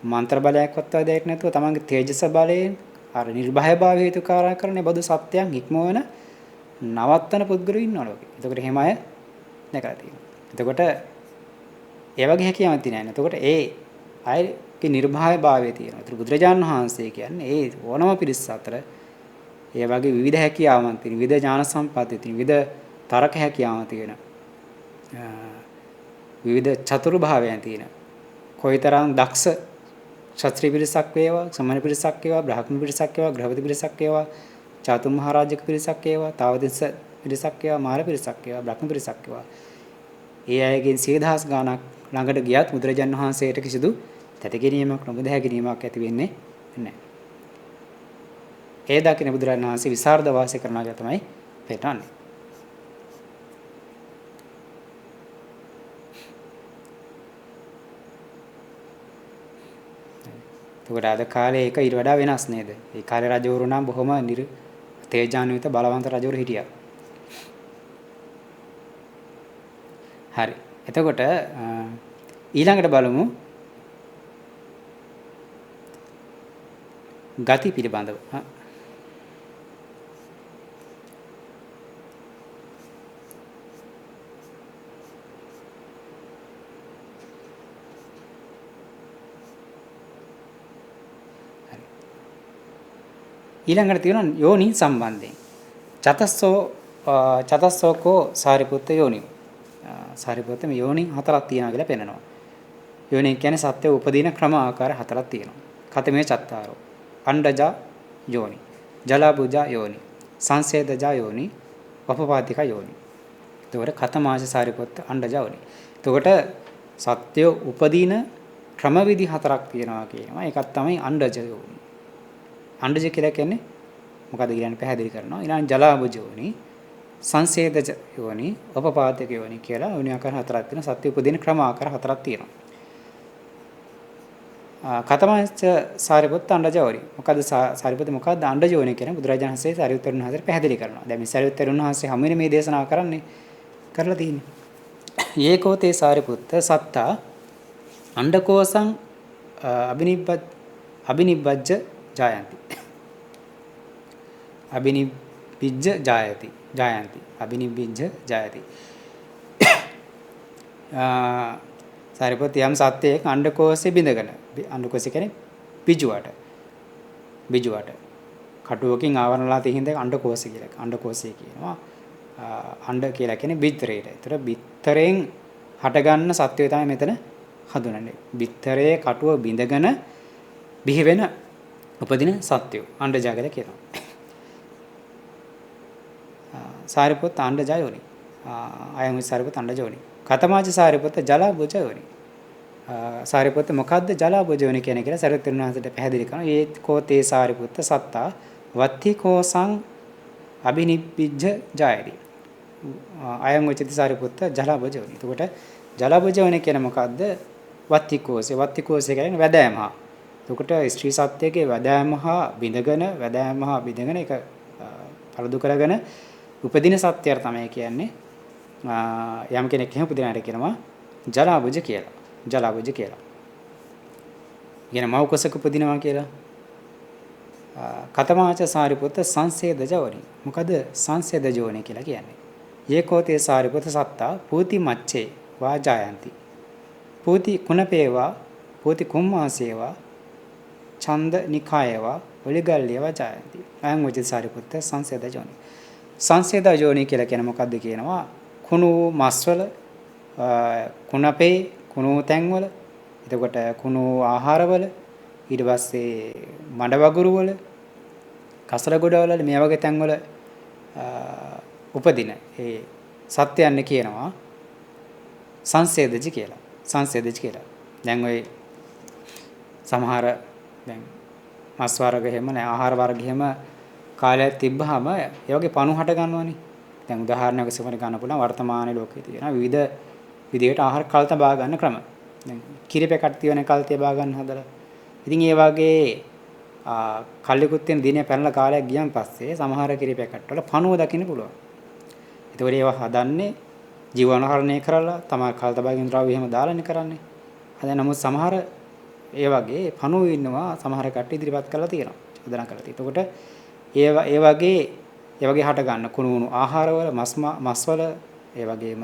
මන්ත්‍ර බලයක්වත් වදයක් නැතුව තමන්ගේ තේජස බලයෙන් අර නිර්භය භාවය හේතු කාරණා කරන්නේ බදු සත්‍යයන් ඉක්මවන නවත්තන පුද්ගලයෝ ඉන්නවා ලෝකේ. එතකොට එහෙම අය දැකලා තියෙනවා. එතකොට ඒ වගේ හැකියාවක් තියෙනවා. එතකොට ඒ අයගේ නිර්භය භාවය තියෙනවා. ඒතර බුදුරජාණන් වහන්සේ කියන්නේ ඒ ඕනම පිරිස අතර ඒ වගේ විවිධ හැකියාවන් තියෙන, විවිධ ඥාන සම්පatti තියෙන, විවිධ තරක හැකියාවන් තියෙන, විවිධ චතුරු භාවයන් තියෙන. කොයිතරම් දක්ෂ ක්ෂත්‍රීය පිරිසක් වේවා, සමන පිරිසක් වේවා, බ්‍රහ්ම පිරිසක් වේවා, ග්‍රහපති පිරිසක් වේවා, චාතුම් මහරජක පිරිසක් වේවා, තාවතිස්ස පිරිසක් වේවා, මාර පිරිසක් වේවා, බ්‍රහ්ම පිරිසක් වේවා. ඒ අයගෙන් 100,000 ගාණක් ළඟට ගියත් බුදුරජාණන් වහන්සේට කිසිදු තැතිගැනීමක් නොමුදැහ ගැනීමක් ඇති වෙන්නේ නැහැ. ඒ දකින බුදුරජාණන් වහන්සේ විසරද වාසය කරනවා කියලා තමයි පෙන්නන්නේ. එතකොට අද කාලේ ඒක ඊට වඩා වෙනස් නේද? ඒ කාලේ රජවරු නම් බොහොම තේජාන්විත බලවන්ත රජවරු හිටියා. හරි. එතකොට ඊළඟට බලමු ගති පිළිබඳව. ඊළඟට තියෙනවා යෝනි සම්බන්ධයෙන්. චතස්සෝකෝ සාරිපුත්ත යෝනි. සාරිපුත්ත මේ යෝනි හතරක් තියෙනවා කියලා පෙන්නනවා. යෝනි කියන්නේ සත්‍ය උපදින ක්‍රම ආකාර හතරක් තියෙනවා. කතමේ චත්තාරෝ. අණ්ඩජා යෝනි. ජලබුජා යෝනි. සංසේදජා යෝනි. වපපාතික යෝනි. එතකොට කතමාච සාරිපුත්ත අණ්ඩජා යෝනි. එතකොට සත්‍ය උපදින ක්‍රමවිදි හතරක් තියෙනවා කියනවා. ඒකත් තමයි අණ්ඩජ යෝනි. අණ්ඩජ කියලා කියන්නේ මොකද කියන්නේ පැහැදිලි කරනවා. ඊළඟ ජලාබුජ යෝනි, සංසේදජ යෝනි, උපපාදක යෝනි කියලා යෝනි ආකාර හතරක් තියෙනවා. සත්‍ය උපදින ක්‍රම ආකාර හතරක් තියෙනවා. කතමංච සාරිපුත්ත අණ්ඩජ යෝනි. මොකද සාරිපුත්ත මොකද්ද අණ්ඩජ යෝනි කියන්නේ බුදුරජාණන් වහන්සේ සාරිපුත්තරුන් වහන්සේ පැහැදිලි කරනවා. දැන් මේ සාරිපුත්තරුන් වහන්සේ හැම වෙලේ මේ දේශනාව කරන්නේ කරලා තියෙන්නේ. ඒකෝතේ සාරිපුත්ත සත්තා අණ්ඩකෝසං අබිනිබ්බජ්ජ ජායන්ති. අබිනිබ්බිජ්ජ ජායති. අබිනිබ්බිජ්ජ ජායති. සාරිපුත්ත යම් සත්‍යයක අණ්ඩකෝෂේ බිඳගෙන අණ්ඩකෝෂේ කියන්නේ බිජුවට කටුවකින් ආවරණලා තියෙන දේ අණ්ඩකෝෂය කියලා. අණ්ඩකෝෂය කියනවා. අණ්ඩ කියලා කියන්නේ බිත්තරේට. ඒතර බිත්තරෙන් හටගන්න සත්‍යය තමයි මෙතන හඳුනන්නේ. බිත්තරයේ කටුව බිඳගෙන බිහි වෙන උපදින සත්‍යය අණ්ඩජා කියලා කියනවා. සාරිපුත්ත අණ්ඩජා යෝනි. අයං සාරිපුත්ත අණ්ඩජා යෝනි. කතමාච සාරිපුත්ත ජලබුජ යෝනි. සාරිපුත්ත මොකද්ද ජලබුජ යෝනි කියන්නේ කියලා සරියුත් වහන්සේට පැහැදිලි කරනවා. ඒ කෝතේ සාරිපුත්ත සත්තා වත්ති කෝසං අබිනිප්පිජ්ජ ජායති. අයං උචිත සාරිපුත්ත ජලබුජ යෝනි. එතකොට ජලබුජ යෝනි කියන්නේ මොකද්ද? වත්ති කෝසේ. වත්ති කෝසේ කියන්නේ වැදෑම හා. එතකොට ස්ත්‍රී සත්‍යයේ වැදෑම හා බිඳගෙන ඒක පරදු කරගෙන උපදින සත්‍යය තමයි කියන්නේ යම් කෙනෙක් එහෙම උපදිනාට කියනවා ජලබුජ කියලා. කියන මෞකසක උපදිනවා කියලා. කතමාච සාරිපුත්ත සංසේදජ යෝනි. මොකද සංසේදජ යෝනි කියලා කියන්නේ? ඒකෝතේ සාරිපුත්ත සත්තා පූති මච්චේ වාජායන්ති. පූති කුණපේවා පූති කුම්මාසේවා ඡන්ද නිකායවා ඔලිගල්ලියවා ජායන්ති. අයං උචිත සාරිපුත්ත සංසේදජ යෝනි. සංසේදජ යෝනි කියලා කියන්නේ මොකද්ද කියනවා? කුණු මස්වල කුණපේ කුණු තැන්වල එතකොට කුණු ආහාරවල ඊට පස්සේ මඩ වගුරු වල කසල ගොඩවල මේ වගේ තැන්වල උපදින ඒ සත්‍යයන් කියනවා සංසේදජ කියලා. දැන් ඔය සමහර දැන් මස් වර්ග එහෙම නෑ ආහාර වර්ග එහෙම කාලයක් තිබ්බහම ඒ වගේ පණු හට ගන්නවනේ. දැන් උදාහරණයක් වශයෙන් ගන්න පුළුවන් වර්තමාන ලෝකයේ තියෙන විවිධ විදිහට ආහාර කල් තබා ගන්න ක්‍රම. දැන් කිරිපැකට් තියෙන කල් තබා ගන්න හදලා. ඉතින් ඒ වගේ කල්ලිකුත් තියෙන දිනේ පැනලා කාලයක් ගියන් පස්සේ සමහර කිරිපැකට් වල පණුව දකින්න පුළුවන්. ඒතකොට ඒවා හදන්නේ ජීවනහරණය කරලා තමයි කල් තබා ගෙන ද්‍රව්‍ය එහෙම දාලානේ කරන්නේ. හදන නමුත් සමහර ඒ වගේ පණුව ඉන්නවා සමහර කට්ටිය ඉදිරිපත් කරලා තියෙනවා. හදන කරලා තියෙනවා. එතකොට ඒ වගේ හට ගන්න කුණු ආහාරවල මස්වල ඒ වගේම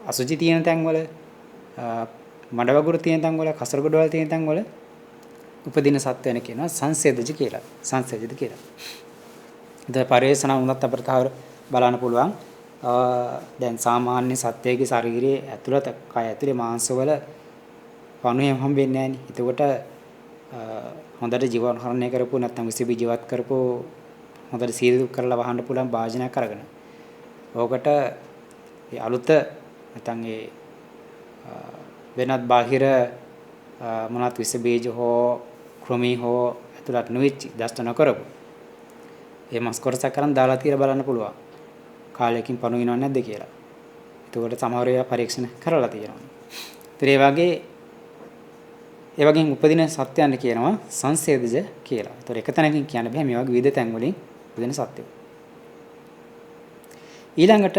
අසුචි තියෙන තැන්වල මඩ වගුරු තියෙන තැන්වල කසර ගොඩවල් තියෙන තැන්වල උපදින සත්වයන් කියනවා සංසේදජ කියලා. දැන් පරිේශන වුණත් අපිට බලන්න පුළුවන්. දැන් සාමාන්‍ය සත්වයේ ශරීරයේ ඇතුළත කය ඇතුලේ මාංශවල පණුවෙන් හම්බෙන්නේ නැහැ නේ. එතකොට හොඳට ජීවන හරණය කරපු නැත්නම් විසබි ජීවත් කරපු හොඳට සීදු කරලා වහන්න පුළුවන් භාජනයක් අරගෙන. ඕකට ඒ අලුත නැත්නම් ඒ වෙනත් බාහිර මොනවත් විස බීජ හෝ ක්‍රමී හෝ ඇතුළත් නොවිච්ච දෂ්ට නොකරපු. ඒ මස් කොටසක් කරන් දාලා තියලා බලන්න පුළුවන්. කාලයකින් පණු වෙනව නැද්ද කියලා. ඒකට සමහර ඒවා පරීක්ෂණ කරලා තියෙනවා. ඒ වගේ ඒ වගේම උපදින සත්‍යයන් කියනවා සංසේදජ කියලා. ඒතර එක තැනකින් කියන්න බෑ මේ වගේ විවිධ තැන් වලින් උපදින සත්‍යය. ඊළඟට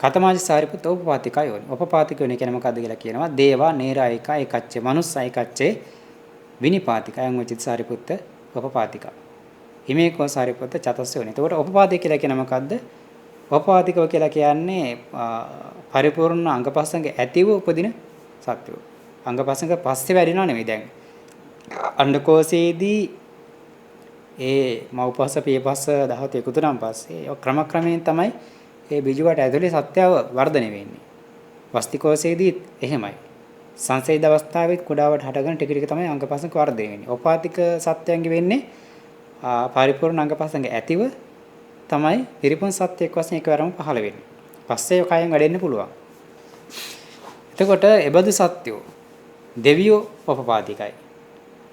කතමාජ සාරිපුත්ත උපපාතිකා යෝනි. උපපාතික යෝනි කියන්නේ මොකද්ද කියලා කියනවා. දේවා නේරායික ඒකච්චේ මනුස්සයිකච්චේ විනිපාතික අයං වචිත සාරිපුත්ත උපපාතිකා. හිමේකෝ සාරිපුත්ත චතස්ස යෝනි. එතකොට උපපාතික කියලා කියන්නේ මොකද්ද? උපපාතිකව කියලා කියන්නේ පරිපූර්ණ අංගපසංග ඇතිව උපදින සත්‍යෝ. අංගපසංග පස්සේ වැඩිනව නෙමෙයි දැන්. අණ්ඩකෝෂයේදී ඒ මව්පස පියපස ධාතු එකතු නම් පස්සේ ක්‍රමක්‍රමයෙන් තමයි ඒ බිජුවට ඇතුලේ සත්‍යව වර්ධනය වෙන්නේ. වස්තිකෝෂයේදීත් එහෙමයි. සංසේද අවස්ථාවේත් කුඩාවට හටගෙන ටික ටික තමයි අංගපසංග වර්ධනය වෙන්නේ. උපාතික සත්‍යයන්ගේ වෙන්නේ පරිපූර්ණ අංගපසංග ඇතිව තමයි පිරිපුන් සත්‍යයක් වශයෙන් එකවරම පහළ වෙන්නේ. පස්සේ කයෙන් වැඩෙන්න පුළුවන්. එතකොට එබඳු සත්‍යෝ දෙවියෝ උපපාතිකයි.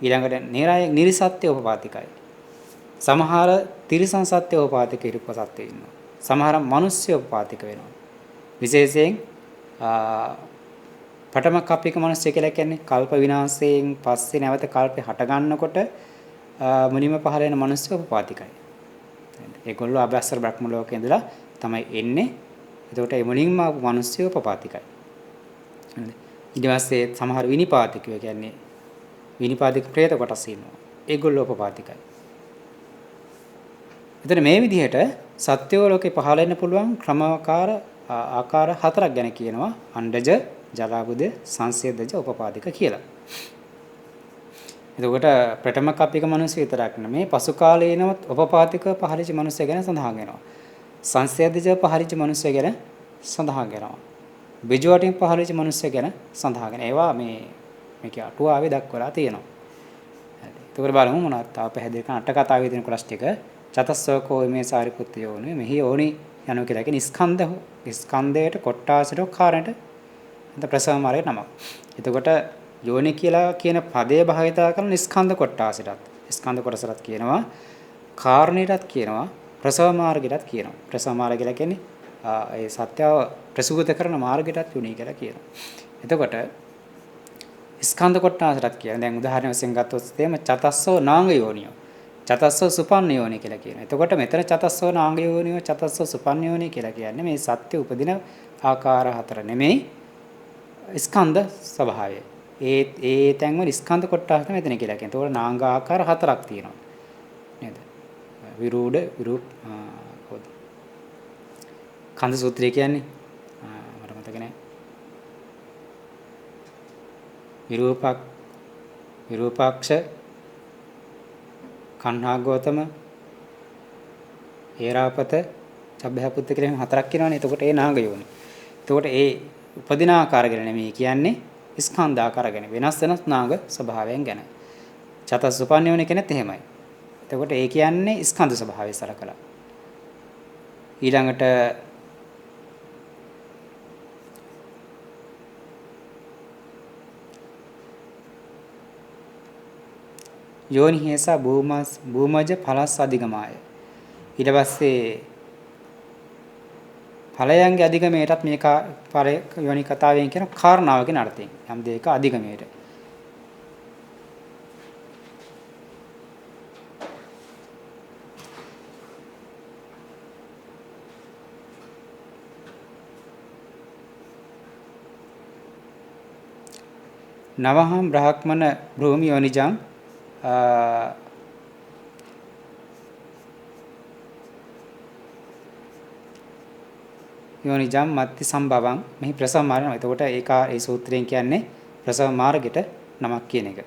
ඊළඟට නිරාය නිරිසත්‍ය උපපාතිකයි. සමහර තිරිසන් සත්‍ය උපපාතික ඉරිප සත්‍ය ඉන්නවා. සමහර මිනිස්සු උපපාතික වෙනවා. විශේෂයෙන් පඨම කප්පික මිනිස්සු කියලා කියන්නේ කල්ප විනාශයෙන් පස්සේ නැවත කල්පේ හට ගන්නකොට මුනිම පහළ වෙන මිනිස්සු උපපාතිකයි. ඒගොල්ලෝ අභ්‍යස්තර බ්‍රහ්ම ලෝකේ ඉඳලා තමයි එන්නේ. එතකොට ඒ මුලින්ම මිනිස්සු උපපාතිකයි. ඊට පස්සේ සමහර විනිපාතිකයෝ කියන්නේ විනිපාතික ප්‍රේත කොටස් ඉන්නවා. ඒගොල්ලෝ උපපාතිකයි. එතන මේ විදිහට සත්‍යෝ ලෝකේ පහළ වෙන්න පුළුවන් ආකාර හතරක් ගැන කියනවා. අණ්ඩජ, ජලාබුද, සංසේදජ, උපපාදික කියලා. එතකොට ප්‍රථම කප්පික මිනිස්සු විතරක් නෙමේ පසු කාලේනවත් උපපාදික පහළිච්ච මිනිස්සු ගැන සඳහන් වෙනවා. සංසේදජ පහළිච්ච මිනිස්සු ගැන සඳහන් වෙනවා. බිජුවටින් පහළිච්ච මිනිස්සු ගැන සඳහන් වෙනවා. ඒවා මේක අටුවාවේ දක්වලා තියෙනවා. හරි. එතකොට බලමු මොනවද තාම පැහැදිලි කරන අට කතාවේ තියෙන කොටස් ටික. චතස්සෝකෝ මේ සාරිපුත්ත යෝනි මෙහි යෝනි යනෝ කියලා කියන්නේ ස්කන්ධයට කොට්ටාසට කාරණට අන්ත ප්‍රසව මාර්ගයේ නමක්. එතකොට යෝනි කියලා කියන පදයේ භාවිතා කරන ස්කන්ධ කොට්ටාසටත් ස්කන්ධ කොටසටත් කියනවා කාරණයටත් කියනවා ප්‍රසව මාර්ගයටත් කියනවා. ප්‍රසව මාර්ගය කියලා කියන්නේ ඒ සත්‍යව ප්‍රසූත කරන මාර්ගයටත් යෝනි කියලා කියනවා. එතකොට ස්කන්ධ කොට්ටාසටත් කියන දැන් උදාහරණ වශයෙන් ගත්තොත් තේම චතස්සෝ නාංග යෝනියෝ චතස්සෝ සුපන්න යෝනි කියලා කියනවා. එතකොට මෙතන චතස්සෝ නාංග යෝනියෝ චතස්සෝ සුපන්න යෝනි කියලා කියන්නේ මේ සත්‍ය උපදින ආකාර හතර නෙමෙයි ස්කන්ධ ස්වභාවය. ඒ තැන් වල ස්කන්ධ කොටස් තමයි මෙතන කියලා කියන්නේ. ඒතකොට නාංග ආකාර හතරක් තියෙනවා. නේද? විරූඪ විරූප කොහොද? කන්ද සූත්‍රය කියන්නේ මට මතක නැහැ. විරූපාක්ෂ කන්හාගෝතම හේරාපත චබ්බහපුත්ත කියලා හතරක් කියනවනේ. එතකොට ඒ නාග යෝනි. එතකොට ඒ උපදින ආකාර ගැන නෙමෙයි කියන්නේ ස්කන්ධ ආකාර ගැන වෙනස් වෙනස් නාග ස්වභාවයෙන් ගැන. චතසුපන්න යෝනි කෙනෙත් එහෙමයි. එතකොට ඒ කියන්නේ ස්කන්ධ ස්වභාවය සලකලා. ඊළඟට යෝනි හේසා භූමජ ඵලස් අධිගමාය. ඊට පස්සේ ඵලයන්ගේ අධිගමයටත් මේක යෝනි කතාවෙන් කියන කාරණාව කියන අර්ථයෙන් යම් දෙයක අධිගමයට. නවහම් බ්‍රහ්මන භූමි යෝනිජං යෝනිජම් මත්ති සම්භවං මෙහි ප්‍රසව මාර්ගය. එතකොට ඒ සූත්‍රයෙන් කියන්නේ ප්‍රසව මාර්ගයට නමක් කියන එක.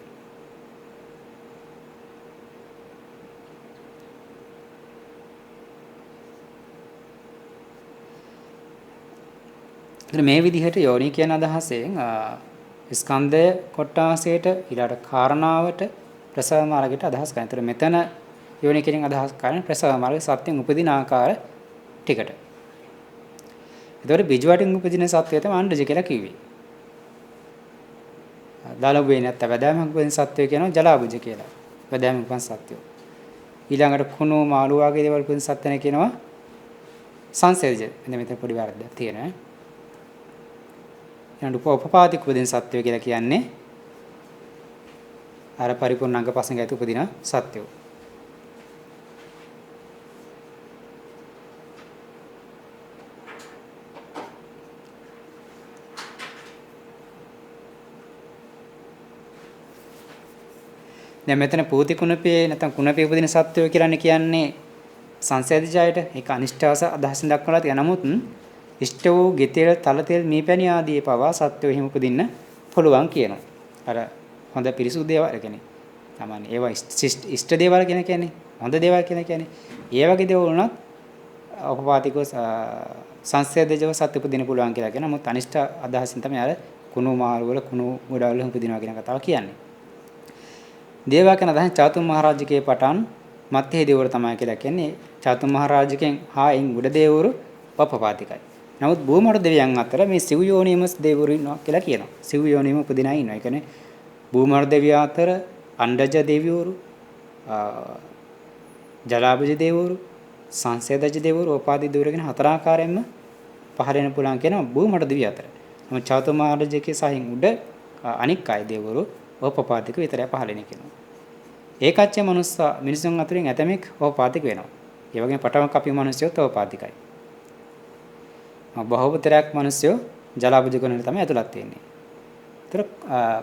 මේ විදිහට යෝනි කියන අදහසෙන් ස්කන්ධය කොටාසයට ඊළඟ කාරණාවට ප්‍රසව මාර්ගයට අදහස් කරනවා. ඒතර මෙතන යෝනි කියන අදහස් කරන්නේ ප්‍රසව මාර්ගයේ සත්‍යයෙන් උපදින ආකාර ටිකට. ඒතකොට බිජුවටින් උපදින සත්‍යය තමයි අණ්ඩජ කියලා කිව්වේ. දාලබුවේ නැත්නම් වැදෑමක් උපදින සත්‍යය කියනවා ජලාබුජ කියලා. වැදෑමක් උපදින සත්‍යය. ඊළඟට කුණු මාළු වගේ දේවල් උපදින සත්‍යය කියනවා සංසේදජ. මෙතන පොඩි වරදක් තියෙනවා. ඊළඟ උපපාතික උපදින සත්වය කියලා කියන්නේ අර පරිපූර්ණ අංග පසඟ ඇති උපදින සත්වය. දැන් මෙතන පූති කුණපේ නැත්නම් කුණපේ උපදින සත්වය කියලානේ කියන්නේ සංසේදිජයට ඒක අනිෂ්ඨාස අදහසින් දක්වලා තියෙන නමුත් ඉෂ්ඨ වූ ගෙතෙල් තලතෙල් මීපැණි ආදී පවා සත්වය හිම උපදින්න පුළුවන් කියනවා. අර හොඳ පිරිසුදු දේවල් කියන්නේ සාමාන්‍ය ඒවා ඉෂ්ඨ දේවල් කියන්නේ හොඳ දේවල් කියන්නේ ඒ වගේ දේවල් උනත් උපපාතිකව සංසේදජව සත්‍ය උපදින්න පුළුවන් කියලා කියනවා. නමුත් අනිෂ්ඨ අදහසින් තමයි අර කුණු මාළු වල කුණු ගොඩවල උපදිනවා කියන කතාව කියන්නේ. දේවාකන දහන් චාතුම් මහරජකේ පටන් මත්හේ දෙවරු තමයි කියලා කියන්නේ චාතුම් මහරජකෙන් හායින් උඩ දෙවරු උපපාතිකයි. නමුත් භූමඩ දෙවියන් අතර මේ සිව් යෝනියම දෙවරු ඉන්නවා කියලා කියනවා. සිව් යෝනියම උපදිනා ඉන්නවා. ඒ කියන්නේ භූමඩ දෙවියන් අතර අණ්ඩජ දෙවිවරු, ජලාබජ දෙවිවරු, සංසේදජ දෙවිවරු, උපාදී දෙවිවරු කියන හතර ආකාරයෙන්ම පහළ වෙන පුළුවන් කියනවා භූමඩ දෙවියන් අතර. නමුත් චාතුම් මහරජකේ සහින් උඩ අනික් අය දෙවිවරු ඕපපාතික විතරයි පහළ වෙන්නේ කියනවා. ඒකච්ච මනුස්ස මිනිසුන් අතරින් ඇතමෙක් ඕපපාතික වෙනවා. ඒ වගේම පටවක අපි මිනිස්සුත් ඕපපාතිකයි. බහුතරයක් මිනිස්සු ජලාබුජ ගුණෙන් තමයි ඇතුළත් වෙන්නේ. ඒතර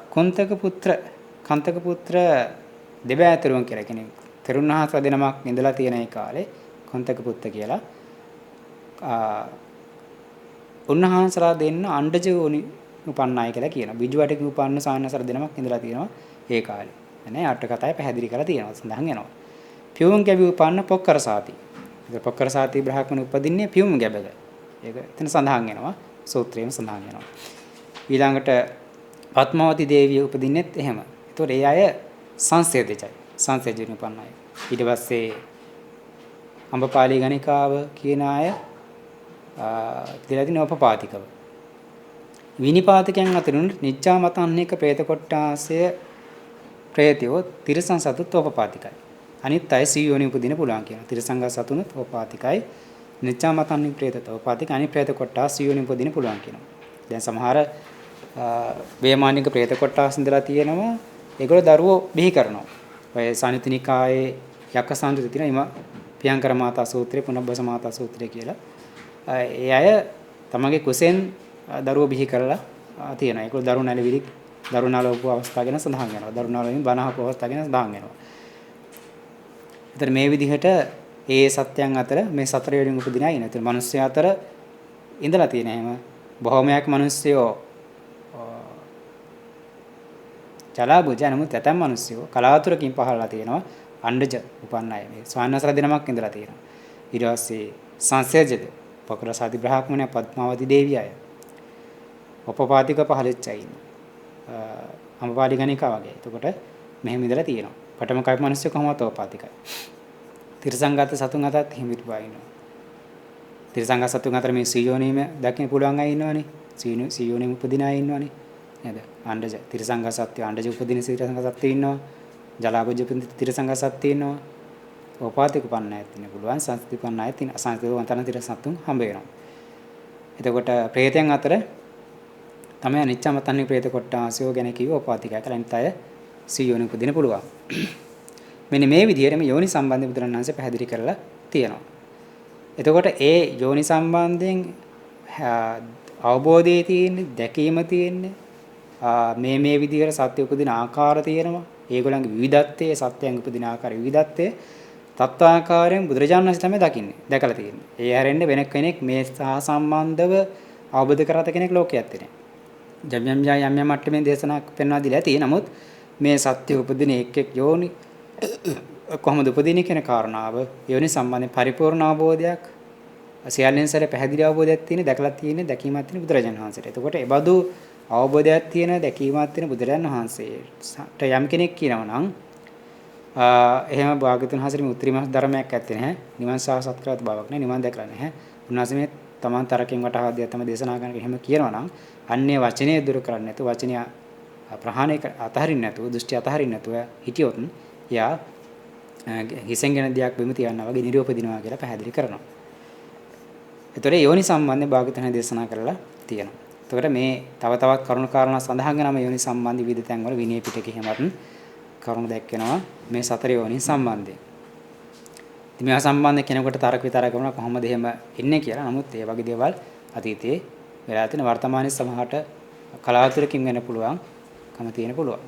කාන්තක පුත්‍ර දෙබෑතරුන් කියලා කෙනෙක්. තරුණහස දෙනමක් ඉඳලා තියෙන ඒ කාලේ කාන්තක පුත්‍ර කියලා උන්වහන්සලා දෙන්න අණ්ඩජ උපන්නයි කියලා කියනවා. බිජුවටක උපන්න සාන්නසර දෙනමක් ඉඳලා තියෙනවා ඒ කාලේ. නේ අට කතාවේ පැහැදිලි කරලා තියෙනවා සඳහන් වෙනවා. පියුම් ගැබි උපන්න පොක්කර සාති. ඒක පොක්කර සාති බ්‍රහ්මණ උපදින්නේ පියුම් ගැබද. ඒක එතන සඳහන් වෙනවා. සූත්‍රයෙන් සඳහන් වෙනවා. ඊළඟට පත්මාවති දේවිය උපදින්නෙත් එහෙම. ඒතකොට ඒ අය සංසේදෙචයි. සංසේජින උපන්නයි. ඊට පස්සේ අම්බපාලි ගණිකාව කියන අය කියලා උපපාතිකව. විනිපාතකයන් අතරින් නිච්ඡා මතන්නේක പ്രേත කොට්ටාසය പ്രേතයෝ තිරසං සතුත් උපපාතිකයි. අනිත් අය සීයෝනි උපදින පුළුවන් කියනවා. තිරසංග සතුනුත් උපපාතිකයි. නිච්ඡා මතන්නේ പ്രേතත උපපාතික අනිත් പ്രേත කොට්ටාස සීයෝනි උපදින පුළුවන් කියනවා. දැන් සමහර වේමානික പ്രേත කොට්ටාස ඉඳලා තියෙනවා. ඒගොල්ලෝ දරුවෝ බිහි කරනවා. ඔය සානිතිනිකායේ යක්කසාන්තු තියෙනවා. පියංකර මාතා සූත්‍රය, පුනබ්බස මාතා සූත්‍රය කියලා. ඒ අය තමගේ කුසෙන් දරුවෝ බිහි කරලා තියෙනවා. ඒකෝ දරුණු නැලවිලි දරුණාලෝප අවස්ථා ගැන සඳහන් වෙනවා. දරුණාලෝපින් බණහක අවස්ථා ගැන සඳහන් වෙනවා. ඒතර මේ විදිහට ඒ සත්‍යයන් අතර මේ සතර වලින් උපදිනා ඉන. ඒතර මිනිස්සු අතර ඉඳලා තියෙන හැම බොහොමයක් මිනිස්සුયો ජලාබුජ නමුත් ඇතම් මිනිස්සුયો කලාතුරකින් පහළලා තියෙනවා. අණ්ඩජ උපන්නයි මේ ස්වාමීනසර දිනමක් ඉඳලා තියෙනවා. ඊට පස්සේ සංසේජද පොකර සාදි බ්‍රහ්මණය පద్මාවති දේවියය උපපාතික පහලෙච්චයි අම්පාලි ගණිකා වගේ. එතකොට මෙහෙම ඉඳලා තියෙනවා. පඨම කල්ප මිනිස්සු කොහොමද උපපාතිකයි. තිරසංගත සතුන් අතත් හිමිට වයින්නවා. තිරසංගත සතුන් අතර මේ සීයෝනීම දකින්න පුළුවන් අය ඉන්නවනේ. සීයෝනීම උපදින අය ඉන්නවනේ. නේද? අණ්ඩජ තිරසංගත සත්‍ය අණ්ඩජ උපදින තිරසංගත සත්‍ය ඉන්නවා. ජලාබුජ උපදින තිරසංගත සත්‍ය ඉන්නවා. උපපාතික පන්න ඇත් ඉන්න පුළුවන්. සංස්කෘතික පන්න ඇත් ඉන්න අසංස්කෘතික වන්තන තිරසතුන් හම්බ වෙනවා. එතකොට ප්‍රේතයන් අතර තමයි අනිච්චම තන්නේ പ്രേත කොට්ටාසයෝ ගැන කිව්ව උපාතිකය කියලා අනිත් අය සීයෝනි උපදින පුළුවන්. මෙන්න මේ විදිහට මේ යෝනි සම්බන්ධ බුදුරණන්සේ පැහැදිලි කරලා තියෙනවා. එතකොට ඒ යෝනි සම්බන්ධයෙන් අවබෝධයේ තියෙන්නේ දැකීම තියෙන්නේ මේ විදිහට සත්‍ය උපදින ආකාර තියෙනවා. ඒගොල්ලන්ගේ විවිධත්වයේ සත්‍යයන් උපදින ආකාර විවිධත්වයේ තත්ත්වාකාරයෙන් බුදුරජාණන් වහන්සේ තමයි දකින්නේ. දැකලා තියෙන්නේ. ඒ හැරෙන්න වෙන කෙනෙක් මේ සම්බන්ධව අවබෝධ කරගත කෙනෙක් ලෝකයේ ඇත්තේ නැහැ. යම් මට්ටමේ දේශනාවක් පෙන්වා දීලා ඇති. නමුත් මේ සත්‍ය උපදින එක් යෝනි කොහොමද උපදින්නේ කියන කාරණාව යෝනි සම්බන්ධයෙන් පරිපූර්ණ අවබෝධයක් සියල්ලෙන් සැර පැහැදිලි අවබෝධයක් තියෙන දැකලා තියෙන දැකීමක් තියෙන බුදුරජාණන් වහන්සේට. එතකොට ඒ බඳු අවබෝධයක් තියෙන දැකීමක් තියෙන බුදුරජාණන් වහන්සේට යම් කෙනෙක් කියනවා නම් එහෙම භාගතුන් හසරේ උත්තරී ධර්මයක් ඇත්තේ නැහැ. නිවන් සාක්ෂාත් කරගත් බවක් නැහැ. නිවන් දැකලා නැහැ. උන්වහන්සේ මේ තමන් තරකින් වටහා දිය තම දේශනා කරන එහෙම කියනවා නම් අන්නේ වචනේ දුරු කරන්නේ නැතුව වචනය ප්‍රහාණය අතහරින්න නැතුව දෘෂ්ටි අතහරින්න නැතුව හිටියොත් යා හිසෙන්ගෙන දියක් බිම තියනවා වගේ නිරූපදිනවා කියලා පැහැදිලි කරනවා. ඒතොර යෝනි සම්බන්ධයෙන් භාගතුන් දේශනා කරලා තියෙනවා. එතකොට මේ තව තවත් කරුණු කාරණා සඳහන් කරන යෝනි සම්බන්ධ විවිධ තැන්වල විනය පිටකේ හැමත් කරුණු දැක්වෙනවා මේ සතර යෝනි සම්බන්ධයෙන්. ඉතින් මේවා සම්බන්ධ කෙනෙකුට තර්ක විතරක් කරනවා කොහොමද එහෙම ඉන්නේ කියලා. නමුත් ඒ වගේ දේවල් අතීතයේ වෙලා තියෙන වර්තමානයේ සමහරට කලාතුරකින් වෙන්න පුළුවන් කම තියෙන පුළුවන්.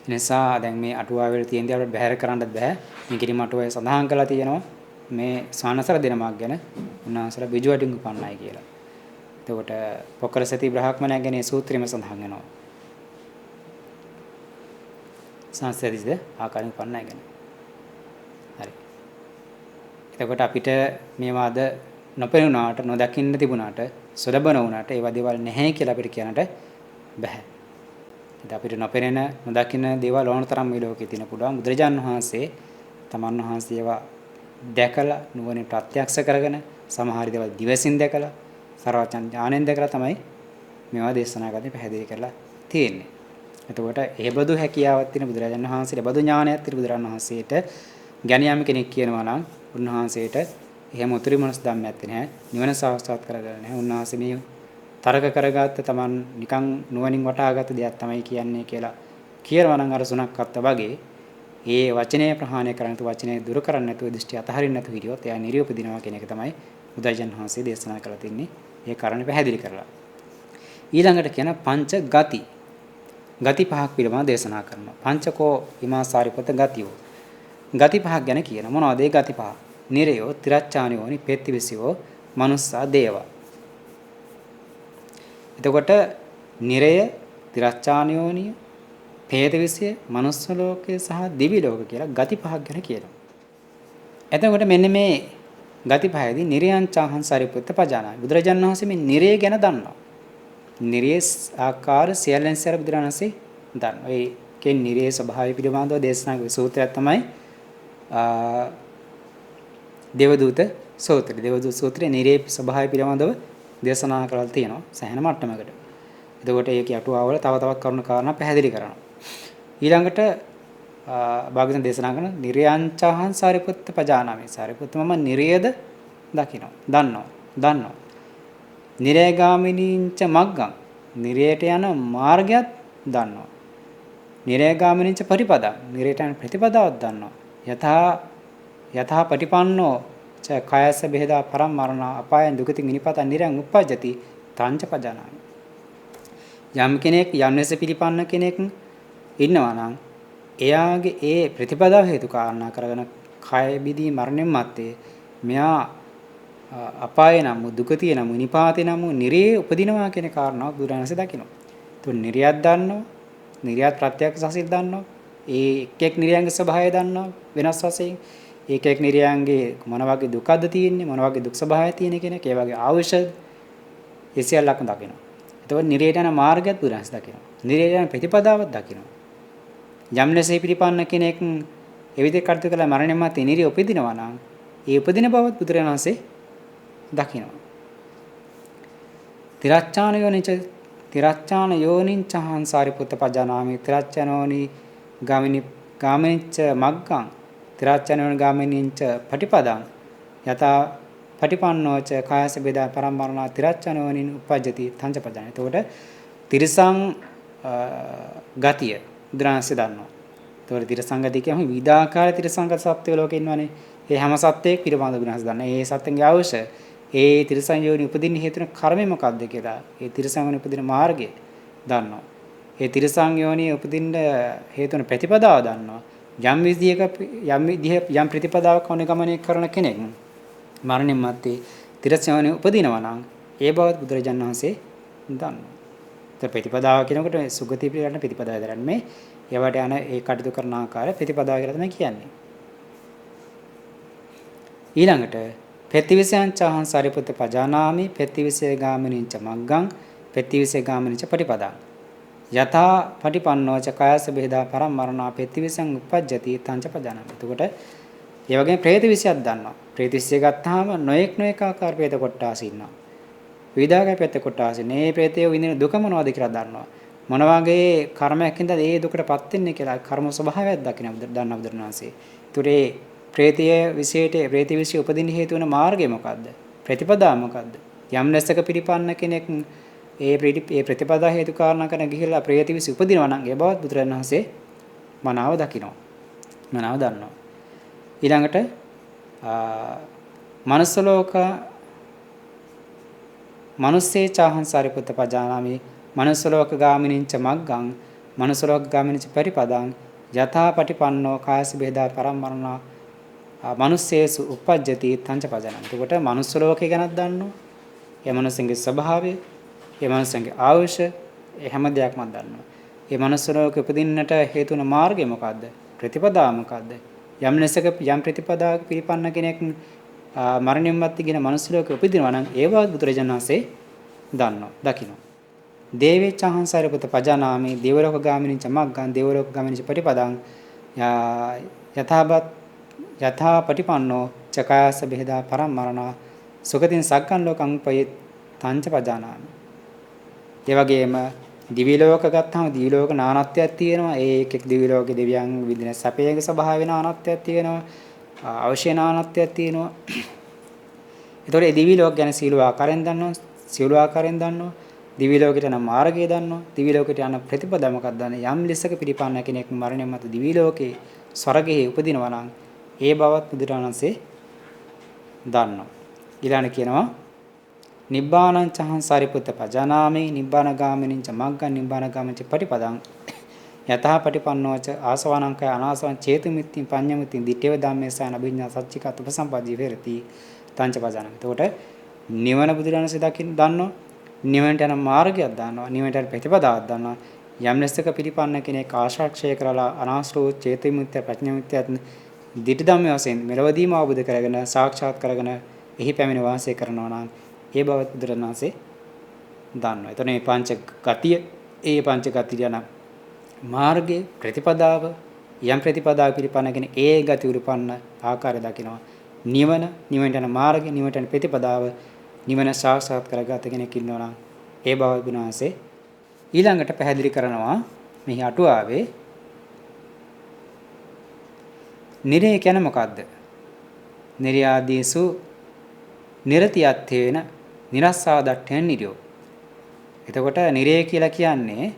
නිසා දැන් මේ අටුවාවල තියෙන දේ අපිට බැහැර කරන්නත් බෑ. මේ කිරිම අටුවාවේ සඳහන් කරලා තියෙනවා මේ ස්වානසර දෙනමක් ගැන උන්වහන්සේලා බිජුවටින් උපන්නයි කියලා. එතකොට පොකර සති බ්‍රහ්මණය ගැන සූත්‍රෙම සඳහන් වෙනවා. සංසදිද ආකාරයෙන් උපන්නයි ගැන. හරි. එතකොට අපිට මේවා අද නොපෙනුනාට නොදකින්න තිබුණාට සුලබ නොවුණාට ඒවා දේවල් නැහැ කියලා අපිට කියන්නට බෑ. ඉතින් අපිට නොපෙනෙන නොදකින්න දේවල් ඕන තරම් මේ ලෝකේ තියෙන පුළුවන්. බුදුරජාන් වහන්සේ තමන් වහන්සේ ඒවා දැකලා නුවණින් ප්‍රත්‍යක්ෂ කරගෙන සමහර දේවල් දිවසින් දැකලා සර්වඥ ඥාණයෙන් දැකලා තමයි මේවා දේශනා කරන්නේ පැහැදිලි කරලා තියෙන්නේ. එතකොට ඒ බඳු හැකියාවක් තියෙන බුදුරජාන් වහන්සේට බඳු ඥානයක් තියෙන බුදුරජාන් වහන්සේට ගැණියාම කෙනෙක් කියනවා නම් උන්වහන්සේට එහෙම උතුරු මනස ධම්මයක් නැහැ. නිවන සාක්ෂාත් කරගන්න නැහැ. උන්වහන්සේ මේ තරක කරගත්ත තමන් නිකන් නුවණින් වටහාගත්ත දෙයක් තමයි කියන්නේ කියලා කියනවා නම් අර සුණක් අත්ත වගේ ඒ වචනේ ප්‍රහාණය කරන්න තු වචනේ දුරු කරන්න නැතුව දෘෂ්ටි අතහරින්න නැතුව හිටියොත් එයා නිර්යෝපදිනවා කියන එක තමයි බුදුජන් වහන්සේ දේශනා කරලා තින්නේ. ඒ කාරණේ පැහැදිලි කරලා. ඊළඟට කියන පංච ගති. ගති පහක් පිළිබඳව දේශනා කරනවා. පංචකෝ හිමාසාරිපත ගතියෝ. ගති පහක් ගැන කියන මොනවද ඒ ගති පහ? නිරයෝ, තිරච්ඡානියෝනි, පෙත්තිවිසියෝ, මනුස්සා, දේවා. එතකොට නිරය, තිරච්ඡානියෝනිය, පෙත්තිවිසිය, මනුස්ස ලෝකය සහ දිවි ලෝක කියලා ගති පහක් ගැන කියනවා. එතකොට මෙන්න මේ ගති පහේදී නිරයංචාහං සාරිපුත්ත පජානාමි. බුදුරජාණන් වහන්සේ මේ නිරය ගැන දන්නවා. නිරයේ ආකාර සියල්ලෙන් සැර බුදුරජාණන් වහන්සේ දන්නවා. ඒකේ නිරයේ ස්වභාවය පිළිබඳව දේශනා කරන සූත්‍රයක් තමයි දේවදූත සූත්‍රය. දේවදූත සූත්‍රයේ නිරයේ ස්වභාවය පිළිබඳව දේශනා කරලා තියෙනවා සෑහෙන මට්ටමකට. එතකොට ඒකේ අටුවාවල තව තවත් කරුණු කාරණා පැහැදිලි කරනවා. ඊළඟට භාග්‍යවතුන් දේශනා කරන නිරයංචාහං සාරිපුත්ත පජානාමි. සාරිපුත්ත මම නිරයද දකිනවා. දන්නවා. නිරයගාමිනීංච මග්ගං. නිරයට යන මාර්ගයත් දන්නවා. නිරයගාමිනීංච පටිපදා. නිරයට යන ප්‍රතිපදාවත් දන්නවා. යථා පටිපන්නෝ ච කායස බෙහෙදා පරමරණ අපායන් දුගති මිනිපත නිරයන් උපජ්ජති තංච පජානාමි. යම් කෙනෙක් යම්නස පිළිපන්න කෙනෙක් ඉන්නවා නම් එයාගේ ඒ ප්‍රතිපදාව හේතු කාරණා කරගෙන කය බිදී මරණයන් මැත්තේ මෙයා අපාය නම් දුගතිය නම් නිපාතේ නම් නිරේ උපදිනවා කියන කාරණාව බුදුරජාණන්සේ දකිනවා. ඒත් නිරයක් දන්නවා. නිරයත් ප්‍රත්‍යක්ෂ සසිල් දන්නවා. ඒ එක් නිරයන්ගේ ස්වභාවය දන්නවා වෙනස් වශයෙන්. එක නිරයන්ගේ මොන වගේ දුකද තියෙන්නේ මොන වගේ දුක් ස්වභාවය තියෙන කෙනෙක් ඒ වගේ අවශ්‍ය ඒ සියල්ලක්ම දකිනවා. එතකොට නිරයට යන මාර්ගයත් බුදුරජාණන්සේ දකිනවා. නිරයට යන ප්‍රතිපදාවත් දකිනවා. යම්නසේ පිළිපන්න කෙනෙක් එවිට කටයුතු කළ මරණයන් මත නිරිය උපදිනවා නම් ඒ උපදින බවත් බුදුරජාණන් වහන්සේ දකිනවා. තිරච්ඡාන යෝනිංච හංසාරිපුත්ත පජානාමි. තිරච්ඡානෝනි ගාමිනිච්ච මග්ගං. තිරච්ඡානෝනි ගාමිනිච්ච පටිපදං. යතා පටිපන්නෝච කායස බෙදා පරමරණ තිරච්ඡානෝනි උපජ්ජති තංච පජානාමි. එතකොට තිරසං ගතිය බුදුරජාණන්සේ දන්නවා. ඒතකොට තිරසංගති කියම විවිධාකාර තිරසංගත සත්ත්ව ලෝකේ ඉන්නවනේ. ඒ හැම සත්ත්වයක් පිළිබඳ බුදුරජාණන්සේ දන්නා. ඒ සත්ත්වයන්ගේ අවශ්‍ය ඒ තිරසං යෝනි උපදින්න හේතුන කර්මය මොකක්ද කියලා. ඒ තිරසං යෝනි උපදින මාර්ගය දන්නවා. ඒ තිරසං යෝනි උපදින්න හේතුන ප්‍රතිපදාව දන්නවා. යම් ප්‍රතිපදාවක් අනුගමනය කරන කෙනෙක් මරණයන් මැත්තේ තිරසං යෝනි උපදිනවා නම් ඒ බවත් බුදුරජාණන් වහන්සේ දන්නවා. ප්‍රතිපදාව කියනකොට සුගති පිළිගන්න ප්‍රතිපදාව දරන්නේ මේ ඒවට යන ඒ කටයුතු කරන ආකාරය ප්‍රතිපදාව කියලා තමයි කියන්නේ. ඊළඟට පෙත්තිවිසයන් චාහං සාරිපුත්ත පජානාමි. පෙත්තිවිසය ගාමිනිංච මග්ගං. පෙත්තිවිසය ගාමිනිංච පටිපදං. යථා පටිපන්නෝච කායස බෙහෙදා පරමරණ පෙත්තිවිසං උපජ්ජති තංච පජානාමි. එතකොට ඒ වගේම ප්‍රේතවිසයක් දන්නවා. ප්‍රේතවිසය ගත්තාම නොඑක් ආකාර ප්‍රේත කොටාස ඉන්නවා. විවිධාකාර ප්‍රේත කොටාස මේ ප්‍රේතය විඳින දුක මොනවද කියලා දන්නවා. මොන වගේ කර්මයකින්ද ඒ දුකටපත් වෙන්නේ කියලා කර්ම ස්වභාවයක් දකින්න දන්නා බුදුරණාහි. ඒතරේ ප්‍රේතයේ විශේෂයට ප්‍රේත විශේෂ උපදින්න හේතු වෙන මාර්ගය මොකද්ද? ප්‍රතිපදා මොකද්ද? යම් ලෙසක පිළිපන්න කෙනෙක් ඒ ප්‍රතිපදා හේතු කාරණා කරන ගිහිල්ලා ප්‍රේත විශේෂ උපදිනවා නම් ඒ බවත් බුදුරජාණන් වහන්සේ මනාව දකිනවා. මනාව දන්නවා. ඊළඟට මනුස්ස ලෝක මනුස්සේ චාහං සාරිපුත්ත පජානාමි මනුස්ස ලෝක ගාමිනින්ච මග්ගං මනුස්ස ලෝක ගාමිනින්ච පරිපදං යථා පටිපන්නෝ කායස බෙදා පරම්මරණ මනුස්සේසු උපජ්ජති තංච පජනං. එතකොට මනුස්ස ලෝකේ ගැනත් දන්නවා. ඒ මනුස්සන්ගේ ස්වභාවය, ඒ මනුස්සන්ගේ ආයුෂ, ඒ හැම දෙයක්ම දන්නවා. ඒ මනුස්ස ලෝකෙ උපදින්නට හේතු වන මාර්ගය මොකද්ද? ප්‍රතිපදා මොකද්ද? යම් ලෙසක යම් ප්‍රතිපදාවක පිළිපන්න කෙනෙක් මරණින් මත්තේ කියන මනුස්ස ලෝකෙ උපදිනවා නම් ඒවත් බුදුරජාණන් වහන්සේ දන්නවා, දකිනවා. දේවේචහං සාරිපුත්ත පජානාමි දේවලෝක ගාමිනී චමග්ගං දේවලෝක ගාමිනී පටිපදං යථාබත් යථා පටිපන්නෝ චකාස බෙහෙදා පරම්මරණ සුගතින් සග්ගන් ලෝකං පයි තංච පජානාමි. ඒ වගේම දිවි ලෝක ගත්තාම දිවි ලෝක නානත්වයක් තියෙනවා. ඒ එක් දිවි ලෝකේ දෙවියන් විදින සැපයේ ස්වභාවය නානත්වයක් තියෙනවා. අවශ්‍ය නානත්වයක් තියෙනවා. ඒතකොට ඒ දිවි ලෝක ගැන සීල ආකාරයෙන් දන්නවා. සීල ආකාරයෙන් දන්නවා. දිවි ලෝකයට යන මාර්ගය දන්නවා. දිවි ලෝකයට යන ප්‍රතිපදා මොකක්ද දන්නේ? යම් ලෙසක පිළිපන්න කෙනෙක් මරණයන් මත දිවි ලෝකේ ස්වර්ගයේ උපදිනවා නම් ඒ බවත් බුදුරණන්සේ දන්නවා. ඊළඟ කියනවා නිබ්බානං චහං සාරිපුත්ත පජානාමි නිබ්බාන ගාමිනිං ච මග්ගං නිබ්බාන ගාමිනිං ච පටිපදං යතහ පටිපන්නෝච ආසවණං කය අනාසවං චේතුමිත්තිං පඤ්ඤමුත්තිං දිට්ඨේව ධම්මේසයන අභිඥා සච්චිකත් උපසම්පජ්ජී විහෙරති තංච පජානාමි. එතකොට නිවන බුදුරණන්සේ දකින්න දන්නවා. නිවනට යන මාර්ගයක් දන්නවා. නිවනට යන ප්‍රතිපදාවක් දන්නවා. යම් ලෙසක පිළිපන්න කෙනෙක් ආශාක්ෂය කරලා අනාශ්‍රෝ චේතුමිත්‍ය ප්‍රඥාමිත්‍යත් දිට්ඨ ධම්මේ වශයෙන් මෙලවදීම අවබෝධ කරගෙන සාක්ෂාත් කරගෙන එහි පැමිණ වාසය කරනවා නම් ඒ බවත් බුදුරණන්සේ දන්නවා. එතන මේ පංච ගතිය, ඒ පංච ගතිය යන මාර්ගයේ ප්‍රතිපදාව යම් ප්‍රතිපදාව පිළිපන්නගෙන ඒ ගති උරුපන්න ආකාරය දකිනවා. නිවන, නිවනට යන මාර්ගය, නිවනට යන ප්‍රතිපදාව, නිවන සාක්ෂාත් කරගත කෙනෙක් ඉන්නවා නම් ඒ බවත් බුදුරණන්සේ ඊළඟට පැහැදිලි කරනවා මෙහි අටුවාවේ නිරේ කියන්නේ මොකද්ද? නිර්යාදීසු නිරතියත්තේන නිරස්සාදට්ඨේන නිරයෝ. එතකොට නිරේ කියලා කියන්නේ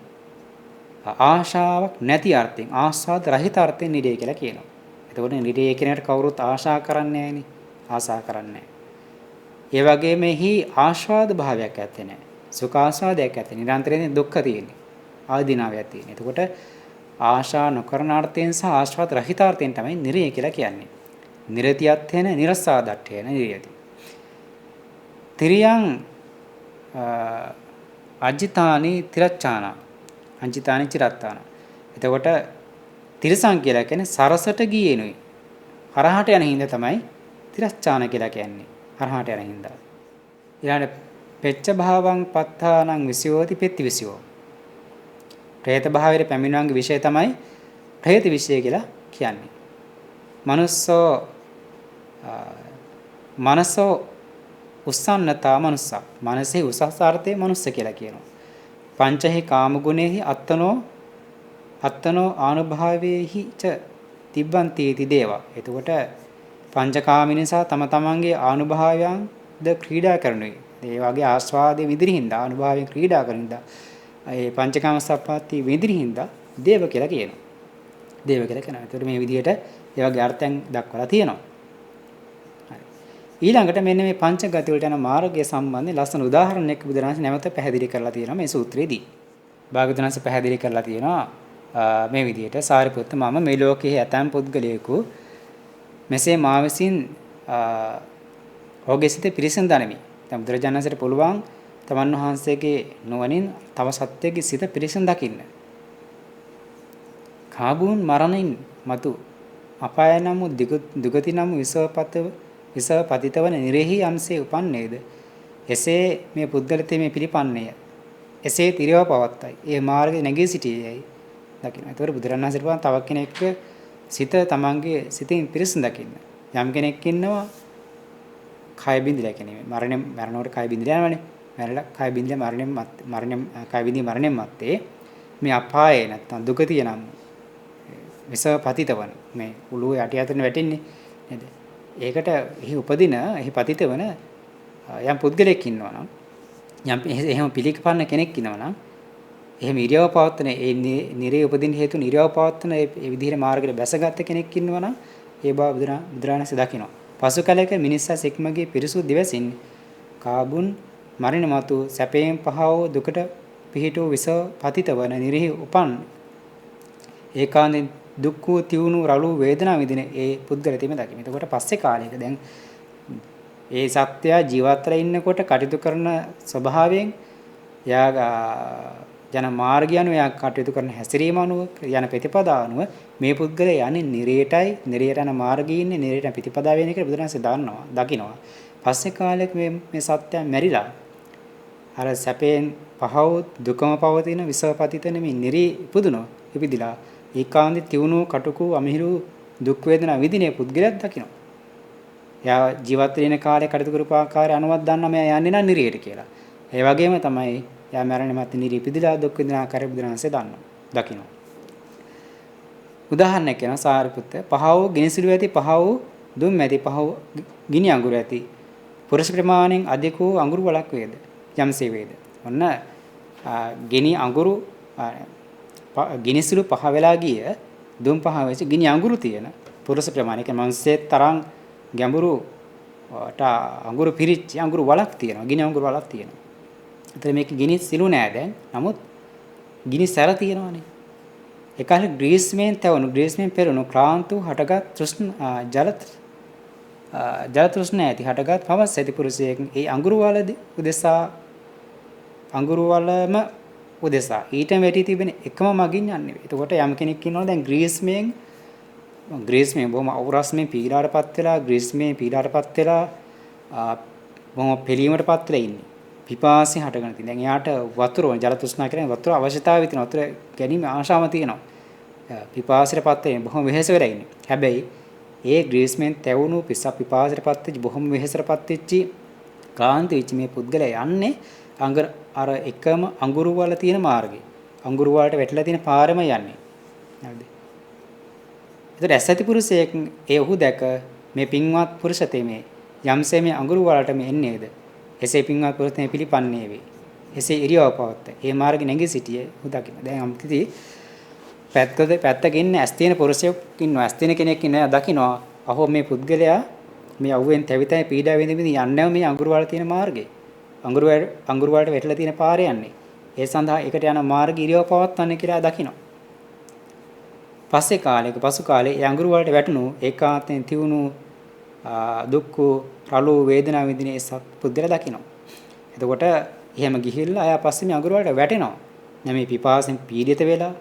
ආශාවක් නැති අර්ථයෙන් ආස්වාද රහිත අර්ථයෙන් නිරේ කියලා කියනවා. එතකොට නිරේ කියන එකට කවුරුත් ආශා කරන්නේ නැහෙනි. ආසා කරන්නේ නැහැ. ඒ වගේම මෙහි ආස්වාද භාවයක් ඇත්තේ නැහැ. සුඛ ආස්වාදයක් ඇත්තේ. නිරන්තරයෙන් දුක්ඛ තියෙන්නේ. ආදීනාවයක් තියෙන්නේ. එතකොට ආශා නොකරන අර්ථයෙන් සහ ආස්වාද රහිත අර්ථයෙන් තමයි නිරේ කියලා කියන්නේ. නිරතියත්තේන නිරස්සාදට්ඨේන නිරයති. තිරියං අජිතානි තිරච්ඡාන අජිතානි චිරත්තාන. එතකොට තිරසං කියලා කියන්නේ සරසට ගියේනුයි. හරහාට යන හිඳ තමයි තිරච්ඡාන කියලා කියන්නේ. හරහාට යන හිඳ. ඊළඟ පෙච්ච භාවං පත්තානං විසයෝති පෙත්ති විසයෝ. പ്രേත භාවයේ පැමිණුවන්ගේ විෂය තමයි പ്രേත විෂය කියලා කියන්නේ. මනුස්සෝ මනසෝ උස්සන්නතා මනුස්සා. මනසේ උසස් අර්ථයේ මනුස්ස කියලා කියනවා. පංචහි කාම ගුණේහි අත්තනෝ ආනුභාවේහි ච තිබ්බන්තීති දේවා. එතකොට පංචකාම නිසා තම තමන්ගේ ආනුභාවයන් ද ක්‍රීඩා කරනුයි. ඒ වගේ ආස්වාදයේ විදිරින්ද ආනුභාවයෙන් ක්‍රීඩා කරින්ද ඒ පංචකාම සප්පාති විදිරින්ද දේව කියලා කියනවා. දේව කියලා කියනවා. ඒතකොට මේ විදිහට ඒ වගේ අර්ථයන් දක්වලා තියෙනවා. ඊළඟට මෙන්න මේ පංච ගති වලට යන මාර්ගය සම්බන්ධයෙන් ලස්සන උදාහරණයක් බුදුරජාණන් නැවත පැහැදිලි කරලා තියෙනවා මේ සූත්‍රයේදී. භාගතුන්ස පැහැදිලි කරලා තියෙනවා මේ විදිහට සාරිපුත්ත මම මේ ලෝකයේ ඇතම් පුද්ගලයෙකු මෙසේ මා විසින් ඔහුගේ සිත පිරිසිදු දනමි. දැන් බුදුරජාණන්සේට පුළුවන් තමන් වහන්සේගේ නුවණින් තව සත්‍යයේ සිත පිරිසිදු දකින්න. කාබුන් මරණින් මතු අපාය නම් දුගති නම් විසපතිතවන නිරෙහි යම්සේ උපන්නේද එසේ මේ පුද්ගලතේ මේ පිළිපන්නේය. එසේ තිරව පවත්තයි. ඒ මාර්ගයේ නැගී සිටියේයි දකින්න. ඒතකොට බුදුරණන්සේට පුළුවන් තව කෙනෙක් සිත තමන්ගේ සිතින් පිරිසිදු දකින්න. යම් කෙනෙක් ඉන්නවා කය බින්දිලා කියන්නේ මරණයට කය බින්දිලා යනවනේ. මරණලා කය බින්දිලා කය බින්දී මරණයෙන් මත්තේ මේ අපායේ නැත්තම් දුගතිය නම් විසපතිතවන මේ උළුවේ යටි අතරින් වැටෙන්නේ. නේද? ඒකට එහි උපදින එහි පතිත වන යම් පුද්ගලයෙක් ඉන්නවා නම් යම් එහෙම පිළිකපන්න කෙනෙක් ඉන්නවා නම් එහෙම ඉරියව පවත්තන ඒ නිරේ උපදින්න හේතු ඉරියව පවත්තන ඒ විදිහේ මාර්ගයට බැසගත් කෙනෙක් ඉන්නවා නම් ඒ බව බුදුරණස් දකිනවා. පසු කලයක මිනිසා සෙක්මගේ පිරිසුදු දිවසින් කාබුන් මරින මතු සැපයෙන් පහව දුකට පිහිටු විස පතිත වන නිරෙහි උපන් ඒකාන්තයෙන් දුක් වූ තියුණු රළු වේදනා විඳින ඒ පුද්ගල තෙම දකින්න. එතකොට පස්සේ කාලයක දැන් ඒ සත්‍යය ජීවත්වලා ඉන්නකොට කටයුතු කරන ස්වභාවයෙන් යා යන මාර්ගය අනුව යා කටයුතු කරන හැසිරීම අනුව යන ප්‍රතිපදාව අනුව මේ පුද්ගලයා යන්නේ නිරේට යන මාර්ගයේ ඉන්නේ නිරේට ප්‍රතිපදාව වෙන එක බුදුරජාණන්සේ දන්නවා දකිනවා. පස්සේ කාලෙක මේ සත්‍යය මැරිලා අර සැපෙන් පහව දුකම පවතින විසපතිතන මේ නිරේ ඉපදුනෝ ඉපදිලා ඒකාන්තේ තියුණු කටුකු අමිහිරු දුක් වේදනා විඳිනේ පුද්ගලයාත් දකිනවා. යා ජීවත් වෙන කාලේ කටයුතු කරපු ආකාරය අනුවත් දන්නා මම යන්නේ නම් නිරේට කියලා. ඒ වගේම තමයි යා මරණය මත නිරේ ඉපදිලා දුක් විඳින ආකාරය බුදුරජාණන්සේ දකිනවා. උදාහරණයක් කියනවා සාරිපුත්ත පහව ගිනිසිලු ඇති පහව දුම් ඇති පහව ගිනි අඟුරු ඇති පුරුෂ ප්‍රමාණයෙන් අධික වූ අඟුරු වලක් වේද යම්සේ වේද. ඔන්න ගිනි අඟුරු ගිනිසිලු පහ වෙලා ගිය දුම් පහ වෙච්ච ගිනි අඟුරු තියෙන පුරුෂ ප්‍රමාණයක මනසේ තරම් ගැඹුරුට අඟුරු පිරිච්ච අඟුරු වලක් තියෙනවා. ගිනි අඟුරු වලක් තියෙනවා. ඒතර මේක ගිනි සිලු නෑ දැන්. නමුත් ගිනි සැර තියෙනවානේ. ඒකල ග්‍රීස්මෙන් තවනු ග්‍රීස්මෙන් පෙරුණු ක්‍රාන්තු හටගත් තෘෂ්ණ ජල තෘෂ්ණ ඇති හටගත් පවස් ඇති පුරුෂයෙක් ඒ අඟුරු වලදී උදෙසා අඟුරු වලම උදෙසා ඊට වැටි තිබෙන එකම මගින් යන්නේ. එතකොට යම් කෙනෙක් ඉන්නවා දැන් ග්‍රීස්මෙන් බොහොම අවරස්මෙන් පීඩාටපත් වෙලා ග්‍රීස්මෙන් පීඩාටපත් වෙලා බොහොම පිළීමටපත් වෙලා ඉන්නේ. පිපාසයෙන් හටගෙන තියෙන. දැන් එයාට වතුර ජල තෘෂ්ණා කියන්නේ වතුර අවශ්‍යතාවය තියෙනවා. වතුර ගැනීම ආශාව තියෙනවා. පිපාසයටපත් වෙන බොහොම වෙහෙස වෙලා ඉන්නේ. හැබැයි ඒ ග්‍රීස්මෙන් තැවුණු පිපාසයටපත් වෙච්ච බොහොම වෙහෙසටපත් වෙච්ච කාන්ත වෙච්ච මේ පුද්ගලයා යන්නේ අර එකම අඟුරු වල තියෙන මාර්ගේ. අඟුරු වලට වැටලා තියෙන පාරම යන්නේ. හරිද? ඒතර ඇසති පුරුෂයෙක් ඒ ඔහු දැක මේ පින්වත් පුරුෂ තෙමේ යම්සේ මේ අඟුරු වලට මේ එන්නේද? එසේ පින්වත් පුරුෂ තෙමේ පිළිපන්නේ වේ. එසේ ඉරියව පවත්ත. ඒ මාර්ගේ නැගී සිටියේ ඔහු දකින්න. දැන් අම්කිති පැත්තක ඉන්න ඇස් තියෙන පුරුෂයෙක් ඉන්නවා. ඇස් තියෙන කෙනෙක් ඉන්නවා දකින්නවා. අහෝ මේ පුද්ගලයා මේ අවුවෙන් තැවිතයි පීඩා විඳින්න යන්නේ මේ අඟුරු වල තියෙන මාර්ගේ. අඟුරු වලට වැටලා තියෙන පාරේ යන්නේ. ඒ සඳහා එකට යන මාර්ගය ඉරියව පවත්වන්න කියලා දකිනවා. පස්සේ කාලයක පසු කාලේ ඒ අඟුරු වලට වැටුණු ඒකාන්තයෙන් තියුණු දුක් රළු වේදනා විඳින ඒ පුද්ගලයා දකිනවා. එතකොට එහෙම ගිහිල්ලා ආයා පස්සේ මේ අඟුරු වලට වැටෙනවා. නැමේ පිපාසෙන් පීඩිත වෙලා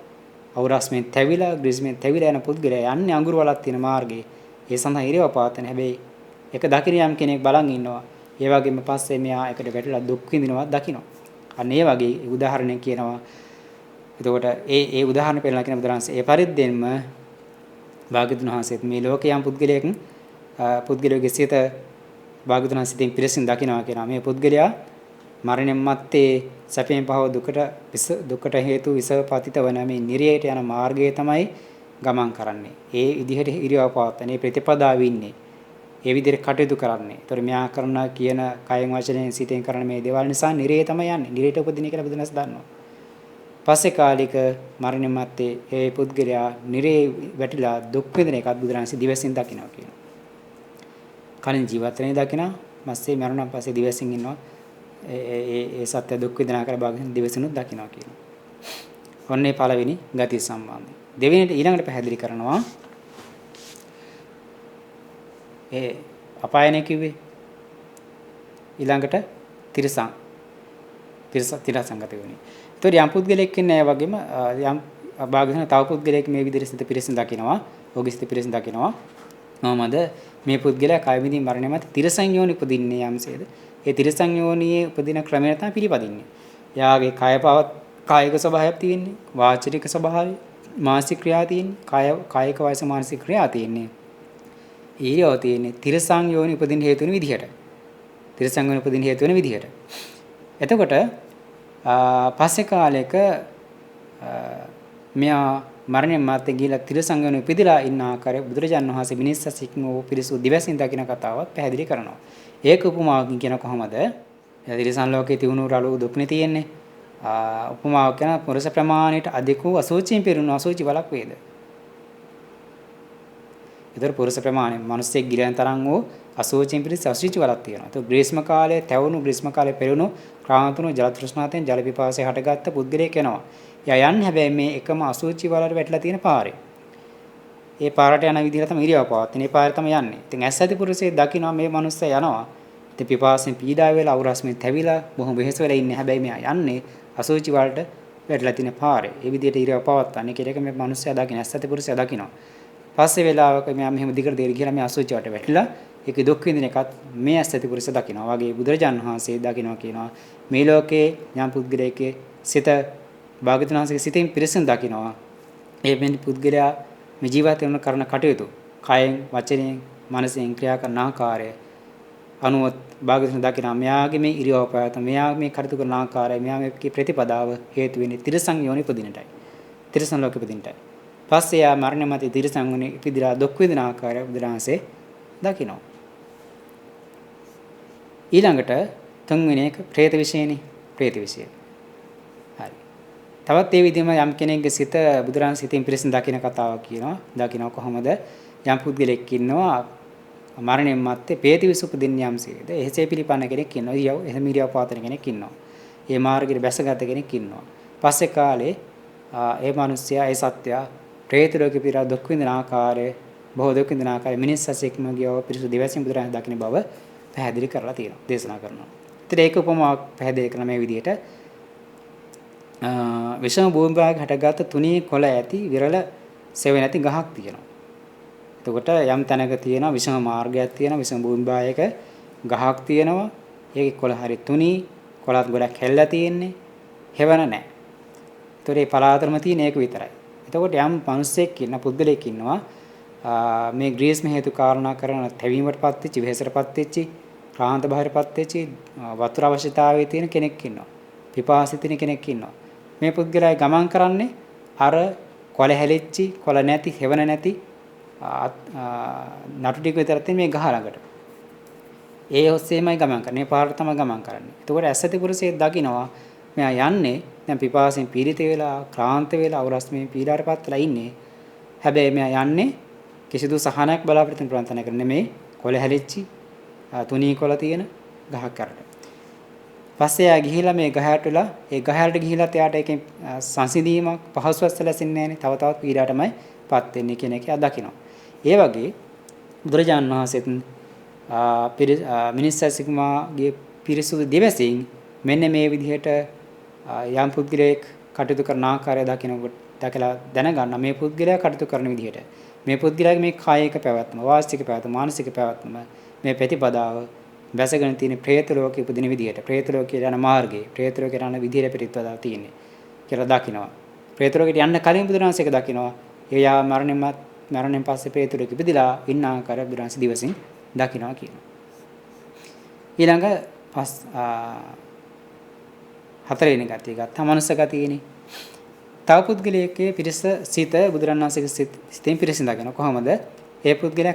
අවරස්මෙන් තැවිලා ග්‍රීස්මෙන් තැවිලා යන පුද්ගලයා යන්නේ අඟුරු වලක් තියෙන මාර්ගේ. ඒ සඳහා ඉරියව පවත්වන හැබැයි එක දකින යම් කෙනෙක් බලන් ඉන්නවා. ඒ වගේම පස්සේ මෙයා එකට වැටලා දුක් විඳිනවා දකිනවා. අන්න ඒ වගේ උදාහරණයක් කියනවා. එතකොට ඒ උදාහරණ පෙන්නලා කියන බුදුරජාණන්සේ ඒ පරිද්දෙන්ම භාග්‍යවතුන් වහන්සේත් මේ ලෝකයේ යම් පුද්ගලයෙකුගේ සිත භාග්‍යවතුන් වහන්සේෙන් පිරසින් දකිනවා කියනවා. මේ පුද්ගලයා මරණයන් මත්තේ සැපයෙන් පහව දුකට හේතු විස පතිත වන මේ නිරයට යන මාර්ගයේ තමයි ගමන් කරන්නේ. ඒ විදිහට ඉරියව් පවත්වන්නේ ප්‍රතිපදාවේ ඉන්නේ. ඒ විදිහට කටයුතු කරන්නේ. ඒතර මෙයා කරන කියන කයෙන් වචනයෙන් සිතෙන් කරන මේ දේවල් නිසා නිරේ තමයි යන්නේ. නිරේට උපදින කියලා බුදුනස් දන්නවා. පස්සේ කාලික මරණ මැත්තේ ඒ පුද්ගලයා නිරේ වැටිලා දුක් විඳින එකත් බුදුරජාණන් දිවසින් දකිනවා කියනවා. කලින් ජීවත් වෙන දකිනවා. මස්සේ මරණන් පස්සේ දිවසින් ඉන්නවා. ඒ සත්‍ය දුක් විඳින ආකාර භාගයෙන් දිවසිනුත් දකිනවා කියනවා. ඔන්නේ පළවෙනි ගති සම්බන්ධය. දෙවෙනිට ඊළඟට පැහැදිලි කරනවා ඒ අපායනේ කිව්වේ ඊළඟට තිරසංගත වෙන්නේ. ඒතකොට යම් පුද්ගලෙක් ඉන්නේ වගේම යම් භාගයෙන් තව පුද්ගලෙක් මේ විදිහට සිත පිරිසින් දකිනවා. ඔහුගේ සිත පිරිසින් දකිනවා. මොහොමද මේ පුද්ගලයා කය විඳින් මරණය මත තිරසං යෝනි උපදින්නේ යම්සේද? ඒ තිරසං යෝනියේ උපදින ක්‍රමය තමයි පිළිපදින්නේ. යාගේ කායික ස්වභාවයක් තියෙන්නේ, වාචික ස්වභාවය, මානසික ක්‍රියා තියෙන්නේ, කායික වයස මානසික ක්‍රියා තියෙන්නේ. ඊයෝ තියෙන්නේ තිරසං යෝනි උපදින හේතු වෙන විදිහට. තිරසං යෝනි උපදින හේතු වෙන විදිහට. එතකොට පස්සේ කාලයක මෙයා මරණයන් මාතේ ගිහිලා තිරසංගන උපදිලා ඉන්න ආකාරය බුදුරජාණන් වහන්සේ මිනිස්සසික්ම වූ පිරිසු දිවසින් දකින කතාවත් පැහැදිලි කරනවා. ඒක උපමාවකින් කියන කොහොමද? තිරසන් ලෝකේ තියුණු රළු දුක්නේ තියෙන්නේ. උපමාවක් කරන පුරුෂ ප්‍රමාණයට අධික වූ අසුචියෙන් පිරුණු අසුචි වලක් වේද. ඒතර පුරුෂ ප්‍රමාණය මිනිස්සෙක් ගිලයන් තරම් වූ අසුචියෙන් පිරිස අසුචි වලක් තියෙනවා. ඒතර ග්‍රීස්ම කාලයේ තැවුණු ග්‍රීස්ම කාලයේ පෙරුණු ක්‍රාන්තුණු ජල තෘෂ්ණාවෙන් ජල පිපාසය හටගත්ත පුද්ගලයෙක් වෙනවා. එයා යන්නේ හැබැයි මේ එකම අසුචි වලට වැටලා තියෙන පාරේ. ඒ පාරට යන විදිහට තමයි ඉරියව් පවත්වන්නේ. ඒ පාරේ තමයි යන්නේ. ඉතින් ඇස් ඇති පුරුෂයෙක් දකිනවා මේ මිනිස්සයා යනවා. ඉතින් පිපාසයෙන් පීඩා වෙලා අවුරස්මෙන් තැවිලා බොහොම වෙහෙස වෙලා ඉන්නේ. හැබැයි මෙයා යන්නේ අසුචි වලට වැටලා තියෙන පාරේ. ඒ විදිහට ඉරියව් පවත්වන්නේ කියලා එක මේ මිනිස්සයා දකින ඇස් ඇති පුරුෂයා දකිනවා. පස්සේ වෙලාවක මෙයා මෙහෙම දිගට දෙරි ගිහලා මේ අසුචි වලට වැටිලා ඒකේ දුක් විඳින එකත් මේ ඇස් ඇති පුරුෂයා දකිනවා. වගේ බුදුරජාණන් වහන්සේ දකිනවා කියනවා මේ ලෝකේ යම් පුද්ගලයෙක්ගේ සිත භාග්‍යවතුන් වහන්සේගේ සිතින් පිරිසිදු දකිනවා. ඒ වෙන පුද්ගලයා මේ ජීවිතය වෙන කරන කටයුතු කයෙන් වචනයෙන් මනසෙන් ක්‍රියා කරන ආකාරය අනුවත් භාග්‍යවතුන් දකිනවා. මෙයාගේ මේ ඉරියව් පැවැත්ම මෙයා මේ කටයුතු කරන ආකාරය මෙයා මේ ප්‍රතිපදාව හේතු වෙන්නේ තිරසං යෝනි උපදිනටයි. තිරසං ලෝකෙ උපදිනටයි. පස්සේ යා මරණ මත තිරසං වුණේ ඉපදිලා දුක් විඳින ආකාරය බුදුරජාණන්සේ දකිනවා. ඊළඟට තුන්වෙනි එක പ്രേත විශේෂනේ. പ്രേත විශේෂ. හරි. තවත් ඒ විදිහම යම් කෙනෙක්ගේ සිත බුදුරජාණන් සිතින් පිරිසිදු දකින කතාවක් කියනවා. දකිනවා කොහොමද? යම් පුද්ගලෙක් ඉන්නවා මරණයන් මත්තේ പ്രേත විශ උපදින්න යම්සේද. එහෙසේ පිළිපන්න කෙනෙක් ඉන්නවා. එහෙම ඉරියව් පාතන කෙනෙක් ඉන්නවා. ඒ මාර්ගයේ බැසගත කෙනෙක් ඉන්නවා. පස්සේ කාලේ ඒ මිනිස්සයා ඒ සත්‍යය പ്രേත ලෝකේ පිරා දුක් විඳින ආකාරය බොහෝ දුක් විඳින ආකාරය මිනිස් සසෙක්ම ගියව පිරිසුදු දිවසින් බුදුරජාණන් දකින්න බව පැහැදිලි කරලා තියෙනවා. දේශනා කරනවා. ඉතින් ඒක උපමාවක් පැහැදිලි කරන මේ විදිහට විෂම භූමිභාග හටගත් තුනී කොළ ඇති විරල සෙව නැති ගහක් තියෙනවා. එතකොට යම් තැනක තියෙනවා විෂම මාර්ගයක් තියෙනවා විෂම භූමිභාගයක ගහක් තියෙනවා. ඒකේ කොළ හරි තුනී කොළත් ගොඩක් හැල්ලා තියෙන්නේ. හෙවණ නැහැ. ඒතකොට මේ පලාතරම තියෙන ඒක විතරයි. එතකොට යම් මිනිස්සෙක් ඉන්න පුද්ගලයෙක් ඉන්නවා මේ ග්‍රීස්ම හේතු කාරණා කරන තැවීමටපත් වෙච්ච වෙහෙසටපත් වෙච්ච ක්ලාන්ත භාවයටපත් වෙච්ච වතුර අවශ්‍යතාවයේ තියෙන කෙනෙක් ඉන්නවා. පිපාසිතින කෙනෙක් ඉන්නවා. මේ පුද්ගලයා ගමන් කරන්නේ අර කොළ හැලෙච්චි කොළ නැති හෙවණ නැති නටු ටික විතර තියෙන මේ ගහ ළඟට. ඒ ඔස්සේමයි ගමන් කරන්නේ. මේ පාරට තමයි ගමන් කරන්නේ. එතකොට ඇසති පුරුෂයෙක් දකිනවා මෙයා යන්නේ දැන් පිපාසයෙන් පීඩිත වෙලා ක්ලාන්ත වෙලා අවරස්මේ පීඩාවටපත් වෙලා ඉන්නේ. හැබැයි මෙයා යන්නේ කිසිදු සහනයක් බලාපොරොත්තු වෙන ප්‍රාන්තනය කරන්නේ මේ කොළ හැලෙච්චි තුනී කොළ තියෙන ගහක් කරට. පස්සේ ආ ගිහිලා මේ ගහයට වෙලා ඒ ගහයට ගිහිලා එයාට ඒකෙන් සංසිඳීමක් පහසුවක් සැලසෙන්නේ නැහැ නේ. තව තවත් පීඩාවටමයිපත් වෙන්නේ කියන එක දකිනවා. ඒ වගේ බුදුරජාණන් වහන්සේත් මිනිස්සසිකමාගේ පිරිසුදු දිවසින් මෙන්න මේ විදිහට යම් පුද්ගලයෙක් කටයුතු කරන ආකාරය දකිනකොට දැකලා දැනගන්න මේ පුද්ගලයා කටයුතු කරන විදිහට මේ පුද්ගලයාගේ මේ කායික පැවැත්ම වාස්තික පැවැත්ම මානසික පැවැත්ම මේ ප්‍රතිපදාව බැසගෙන තියෙන പ്രേත ලෝකෙ උපදින විදිහට പ്രേත ලෝකේ යන මාර්ගයේ പ്രേත ලෝකේ යන විදිහට ප්‍රතිපදාව තියෙන්නේ කියලා දකිනවා. പ്രേත ලෝකෙට යන්න කලින් බුදුරජාණන්සේක දකිනවා. එයා මරණයෙන් පස්සේ പ്രേත ලෝකෙ ඉපදිලා ඉන්න ආකාරය බුදුරජාණන්සේ දිවසින් දකිනවා කියනවා. ඊළඟ හතරවෙනි ගතිය ගත්තා මනුස්ස ගතියනේ. තව පුද්ගලයෙක්ගේ පිරිස සිත බුදුරණන් වහන්සේගේ සිතෙන් පිරිසින් දකිනවා. කොහොමද? ඒ පුද්ගලයා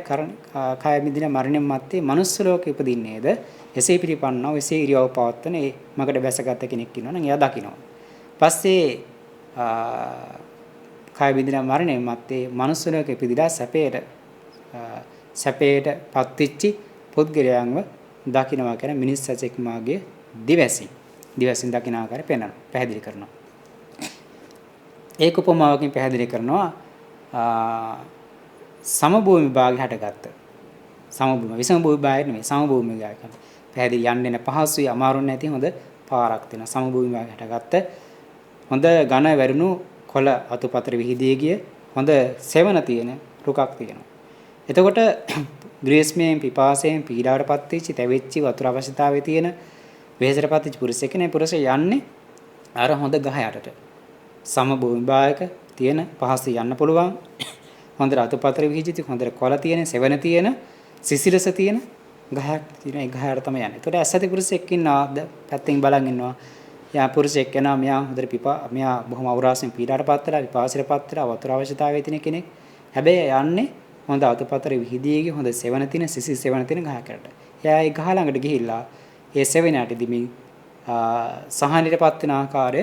කාය මිදින මරණයන් මැත්තේ මනුස්ස ලෝකෙ උපදින්නේද? එසේ පිළිපන්නව එසේ ඉරියව් පවත්වන ඒ මගට බැසගත් කෙනෙක් ඉන්නවා නම් එයා දකිනවා. පස්සේ කාය මිදින මරණයන් මැත්තේ මනුස්ස ලෝකෙ ඉපදිලා සැපේට පත්විච්චි පුද්ගලයන්ව දකිනවා කියන මිනිස් සසෙක් මාගේ දිවසින් දකින ආකාරය පෙන්වනවා. පැහැදිලි කරනවා. ඒක උපමාවකින් පැහැදිලි කරනවා සමභූමි භාගය හටගත්ත. සමභූමි විසම භූමි භාගය නෙමෙයි සමභූමි භාගය. පැහැදිලි යන්නේ නැ පහසුයි අමාරු නැති හොඳ පාරක් තියෙනවා. සමභූමි භාගය හටගත්ත. හොඳ ඝන වැරුණු කොළ අතුපතර විහිදී ගිය හොඳ සෙවණ තියෙන රුකක් තියෙනවා. එතකොට ග්‍රීස්මයෙන් පිපාසයෙන් පීඩාවටපත් වෙච්ච තැවෙච්ච වතුර අවශ්‍යතාවයේ තියෙන වෙහෙසටපත් වෙච්ච පුරුෂයෙක් නේ පුරුෂය යන්නේ අර හොඳ ගහ යටට. සමභූමි භාගයක තියෙන පහසු යන්න පුළුවන්. හොඳට අතුපතර විහිදිච්ච හොඳට කොළ තියෙන සෙවණ තියෙන සිසිලස තියෙන ගහක් තියෙන ඒ ගහයට තමයි යන්නේ. ඒතකොට ඇසති පුරුෂයෙක් ඉන්නවා පැත්තෙන් බලන් ඉන්නවා. යා පුරුෂයෙක් කෙනා මෙයා හොඳට මෙයා බොහොම අවරාසෙන් පීඩාටපත් වෙලා විපාසයටපත් වෙලා වතුර අවශ්‍යතාවය තියෙන කෙනෙක්. හැබැයි යන්නේ හොඳ අතුපතර විහිදීගේ හොඳ සෙවණ තියෙන සිසිල් සෙවණ තියෙන ගහකට. එයා ඒ ගහ ළඟට ගිහිල්ලා ඒ සෙවණට දිමින් සහනීයටපත් වෙන ආකාරය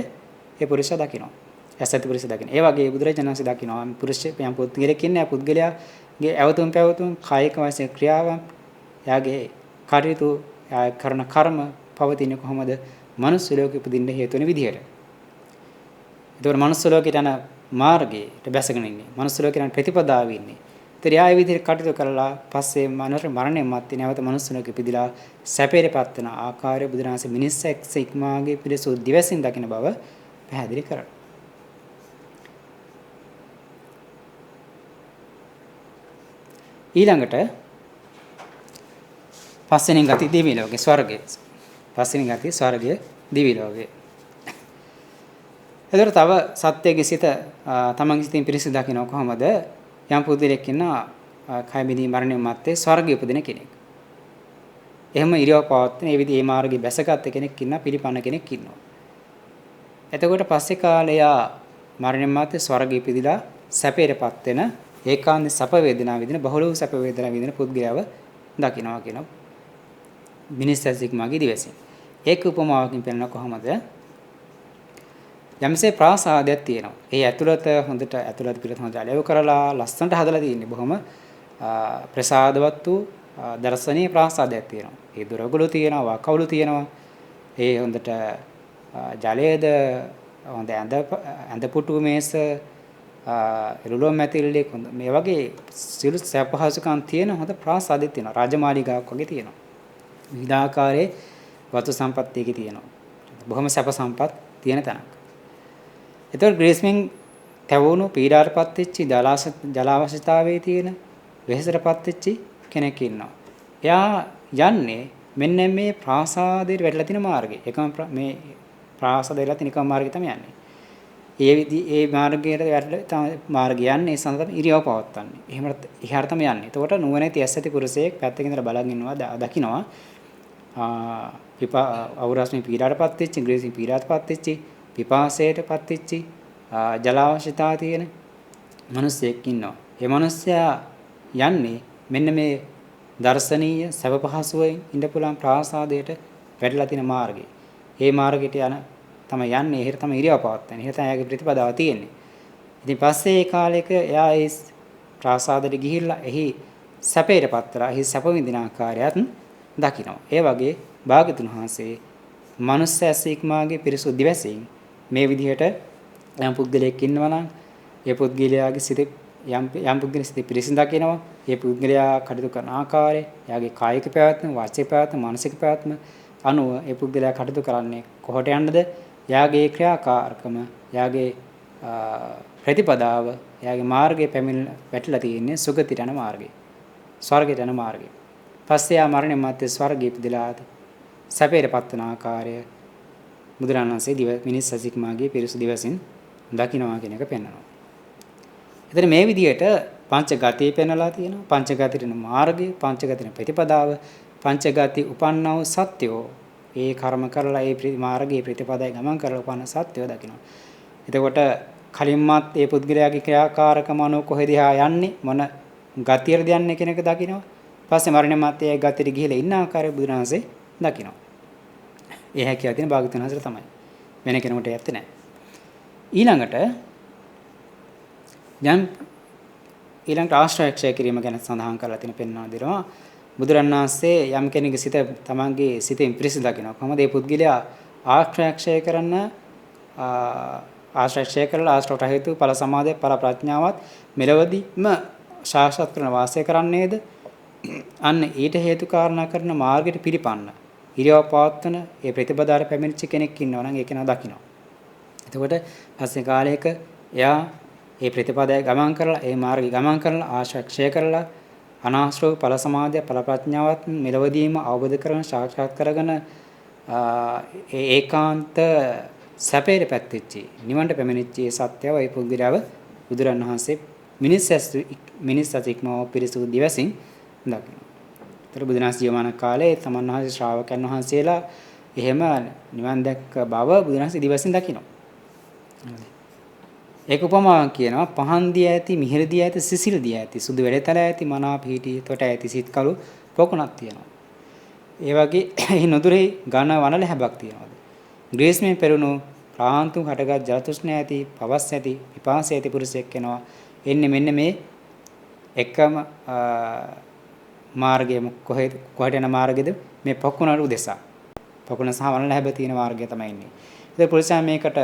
ඒ පුරුෂයා දකිනවා. ඇසත් පුරුෂය දකින. ඒ වගේ බුදුරජාණන් වහන්සේ දකිනවා පුරුෂයා පුද්ගලයෙක් ඉන්නේ. පුද්ගලයාගේ ඇවතුම් පැවතුම් කායික වශයෙන් ක්‍රියාවන් එයාගේ කටයුතු කරන කර්ම පවතින කොහොමද? මනුස්ස ලෝකෙ උපදින්න හේතු වෙන විදිහට. ඒතකොට මනුස්ස ලෝකෙට යන මාර්ගයට බැසගෙන ඉන්නේ. මනුස්ස ලෝකේ යන ප්‍රතිපදාවේ ඉන්නේ. ඒතර යා ඒ විදිහට කටයුතු කරලා පස්සේ මරණය මැත්තේ නැවත මනුස්ස ලෝකෙ ඉපදිලා සැපේටපත් වෙන ආකාරය බුදුරජාණන්සේ මිනිස්සෙක් ඉක්මාගේ පිළිසු දිවසින් දකින බව පැහැදිලි කරනවා. ඊළඟට පස්වෙනි ගති දිවි ලෝකේ ස්වර්ගය. පස්වෙනි ගති ස්වර්ගය දිවි ලෝකේ. එතකොට තව සත්‍යයේ සිත තමන්ගේ සිතින් පිරිසිදු දකින්න කොහොමද? යම් පුදුලෙක් ඉන්නා කය මිදී මරණය මැත්තේ ස්වර්ගය උපදින කෙනෙක්. එහෙම ඉරියව් පවත්වන ඒ විදිහේ මාර්ගයේ බැසගත් කෙනෙක් ඉන්නා පිළිපන්න කෙනෙක් ඉන්නවා. එතකොට පස්සේ කාලයා මරණය මැත්තේ ස්වර්ගය ඉපදිලා සැපේටපත් වෙන ඒකාන්ත සැප වේදනා විඳින බහුල වූ සැප වේදනා විඳින පුද්ගලයාව දකින්නවා කියන මිනිස්සෙක් මාගේ දිවසින්. ඒක උපමාවකින් පෙන්නන කොහොමද? යම්සේ ප්‍රාසාදයක් තියෙනවා. ඒ ඇතුළත හොඳට ඇතුළත පිළිත් හොඳ අලෙව කරලා ලස්සනට හදලා තියෙන්නේ. බොහොම ප්‍රසාදවත් වූ දර්ශනීය ප්‍රාසාදයක් තියෙනවා. ඒ දොරගුළු තියෙනවා, වකවුළු තියෙනවා. ඒ හොඳට ජලයේද හොඳ ඇඳ පුටු මේස එළුළුව මැතිල්ලේ මේ වගේ සියලු සැපහසුකම් තියෙන හොඳ ප්‍රාසාදයක් තියෙනවා. රාජමාලිගාවක් වගේ තියෙනවා. විවිධාකාරයේ වතු සම්පත්තියක තියෙනවා. බොහොම සැප සම්පත් තියෙන තැනක්. ඒතකොට ග්‍රීස්මෙන් තැවුණු පීඩාටපත් වෙච්චි ජලාවශ්‍යතාවයේ තියෙන වෙහෙසටපත් වෙච්චි කෙනෙක් ඉන්නවා. එයා යන්නේ මෙන්න මේ ප්‍රාසාදයට වැටලා තියෙන මාර්ගේ. එකම මේ ප්‍රාසාදයට වැටලා තියෙන එකම මාර්ගය තමයි යන්නේ. ඒ මාර්ගයට වැටලා තමයි මාර්ගය යන්නේ. ඒ සඳහා ඉරියව් පවත්වන්නේ. එහෙම ඉහාර තමයි යන්නේ. එතකොට නුවණැති ඇස් ඇති පුරුෂයෙක් පැත්තකින් ඉඳලා බලන් ඉන්නවා දකින්නවා. අවුරස්මේ පීඩාටපත් වෙච්චි, ග්‍රීසින් පීඩාටපත් වෙච්චි, පිපාසයටපත් වෙච්චි, ජලාවශ්‍යතාව තියෙන මිනිසෙක් ඉන්නවා. ඒ මිනිසයා යන්නේ මෙන්න මේ දර්ශනීය සැප පහසුවෙන් ඉඳ පුලන් ප්‍රාසාදයට වැටලා තියෙන මාර්ගේ. ඒ මාර්ගයට යන තමයි යන්නේ. එහෙට තමයි ඉරියව් පවත්වන්නේ. එහෙට තමයි එයාගේ ප්‍රතිපදාව තියෙන්නේ. ඉතින් පස්සේ ඒ කාලෙක එයා ඒ ප්‍රාසාදයට ගිහිල්ලා එහි සැපේටපත් වෙලා එහි සැප විඳින ආකාරයත් දකිනවා. ඒ වගේ භාග්‍යතුන් වහන්සේ මනුස්ස ඇසීක්මාගේ පිරිසුදු දිවසින් මේ විදිහට යම් පුද්ගලයෙක් ඉන්නවා නම් ඒ පුද්ගලයාගේ සිතේ යම් පුද්ගලයෙක් සිතේ පිරිසිදු දකිනවා. ඒ පුද්ගලයා කටයුතු කරන ආකාරය, එයාගේ කායික පැවැත්ම, වාචික පැවැත්ම, මානසික පැවැත්ම අනුව ඒ පුද්ගලයා කටයුතු කරන්නේ කොහොට යන්නද? එයාගේ ක්‍රියාකාරකම, එයාගේ ප්‍රතිපදාව, එයාගේ මාර්ගයේ පැමිණ වැටලා තියෙන්නේ සුගතියට යන මාර්ගය. ස්වර්ගයට යන මාර්ගය. පස්සේ ආ මරණය මැත්තේ ස්වර්ගයේ ඉපදලා සැපේටපත් වන ආකාරය බුදුරණන් වහන්සේ මිනිස් සසික්මාගේ පිරිසුදු දිවසින් දකින්නවා කියන එක පෙන්වනවා. එතන මේ විදිහට පංචගතේ පෙන්වලා තියෙනවා. පංචගතිරින මාර්ගය, පංචගතිරින ප්‍රතිපදාව, පංචගති උපන්නා වූ සත්‍යෝ ඒ කර්ම කරලා ඒ මාර්ගයේ ප්‍රතිපදාවේ ගමන් කරලා උපන්න සත්‍යෝ දකින්නවා. එතකොට කලින්මත් ඒ පුද්ගලයාගේ ක්‍රියාකාරකම අනුව කොහෙද යන්නේ, මොන ගතියද යන්නේ කියන එක දකින්නවා. පස්සේ මරණය මැත්තේ ඒ ගතියට ගිහිලා ඉන්න ආකාරය බුදුරණන්සේ දකින්නවා. ඒ හැකියාව තියෙන භාග්‍යවතුන් වහන්සේට තමයි. වෙන කෙනෙකුට ඇත්තේ නැහැ. ඊළඟට ආශ්‍රයක්ෂය කිරීම ගැන සඳහන් කරලා තියෙන පෙන්වන දෙනවා. බුදුරණන් වහන්සේ යම් කෙනෙකුගේ සිත තමන්ගේ සිතෙන් පිරිසිදු දකිනවා. කොහොමද මේ පුද්ගලයා ආශ්‍රයක්ෂය කරන ආශ්‍රයක්ෂය කරලා ආශ්‍රවට හේතු ඵල සමාධිය ඵල ප්‍රඥාවත් මෙලවදීම සාක්ෂාත් කරන වාසය කරන්නේද? අන්න ඊට හේතු කාරණා කරන මාර්ගයට පිළිපන්න ඉරියව් පවත්වන ඒ ප්‍රතිපදාර පැමිණිච්ච කෙනෙක් ඉන්නවා නම් ඒක නා දකින්නවා. එතකොට පස්සේ කාලයක එයා ඒ ප්‍රතිපදාය ගමන් කරලා ඒ මාර්ගය ගමන් කරලා ආශ්‍රය කරලා අනාශ්‍රව ඵල සමාධිය ඵල ප්‍රඥාවත් මෙලවදීම අවබෝධ කරගෙන සාක්ෂාත් කරගෙන ඒකාන්ත සැපේට පැත්තිච්චි නිවන්ට පැමිණිච්ච සත්‍යව ඒ පුද්ගලයාව බුදුරන් වහන්සේ මිනිස් සතික්මව පිරිසුදු දිවසින් දකිනවා. ඒතර බුදුනාස් ජීවමාන කාලේ තමන් වහන්සේ ශ්‍රාවකයන් වහන්සේලා එහෙම නිවන් දැක්ක බව බුදුන් වහන්සේ දිවසින් දකිනවා. ඒක උපමාවක් කියනවා පහන් දිය ඇති මිහිර දිය ඇති සිසිල් දිය ඇති සුදු වෙලතල ඇති මනා පිහිටි තොට ඇති සිත් කළු පොකුණක් තියෙනවා. ඒ වගේ එහි නොදුරෙහි ඝන වනල හැබක් තියෙනවා. ග්‍රීස්මෙන් පෙරුණු ප්‍රාන්තුන් හටගත් ජල තෘෂ්ණා ඇති පවස් ඇති පිපාසය ඇති පුරුෂයෙක් වෙනවා. එන්නේ මෙන්න මේ එකම මාර්ගය කොහෙට යන මාර්ගෙද මේ පොකුණට උදෙසා. පොකුණ සහ වනල හැබ තියෙන මාර්ගය තමයි ඉන්නේ. ඒ පුරුෂයා මේකට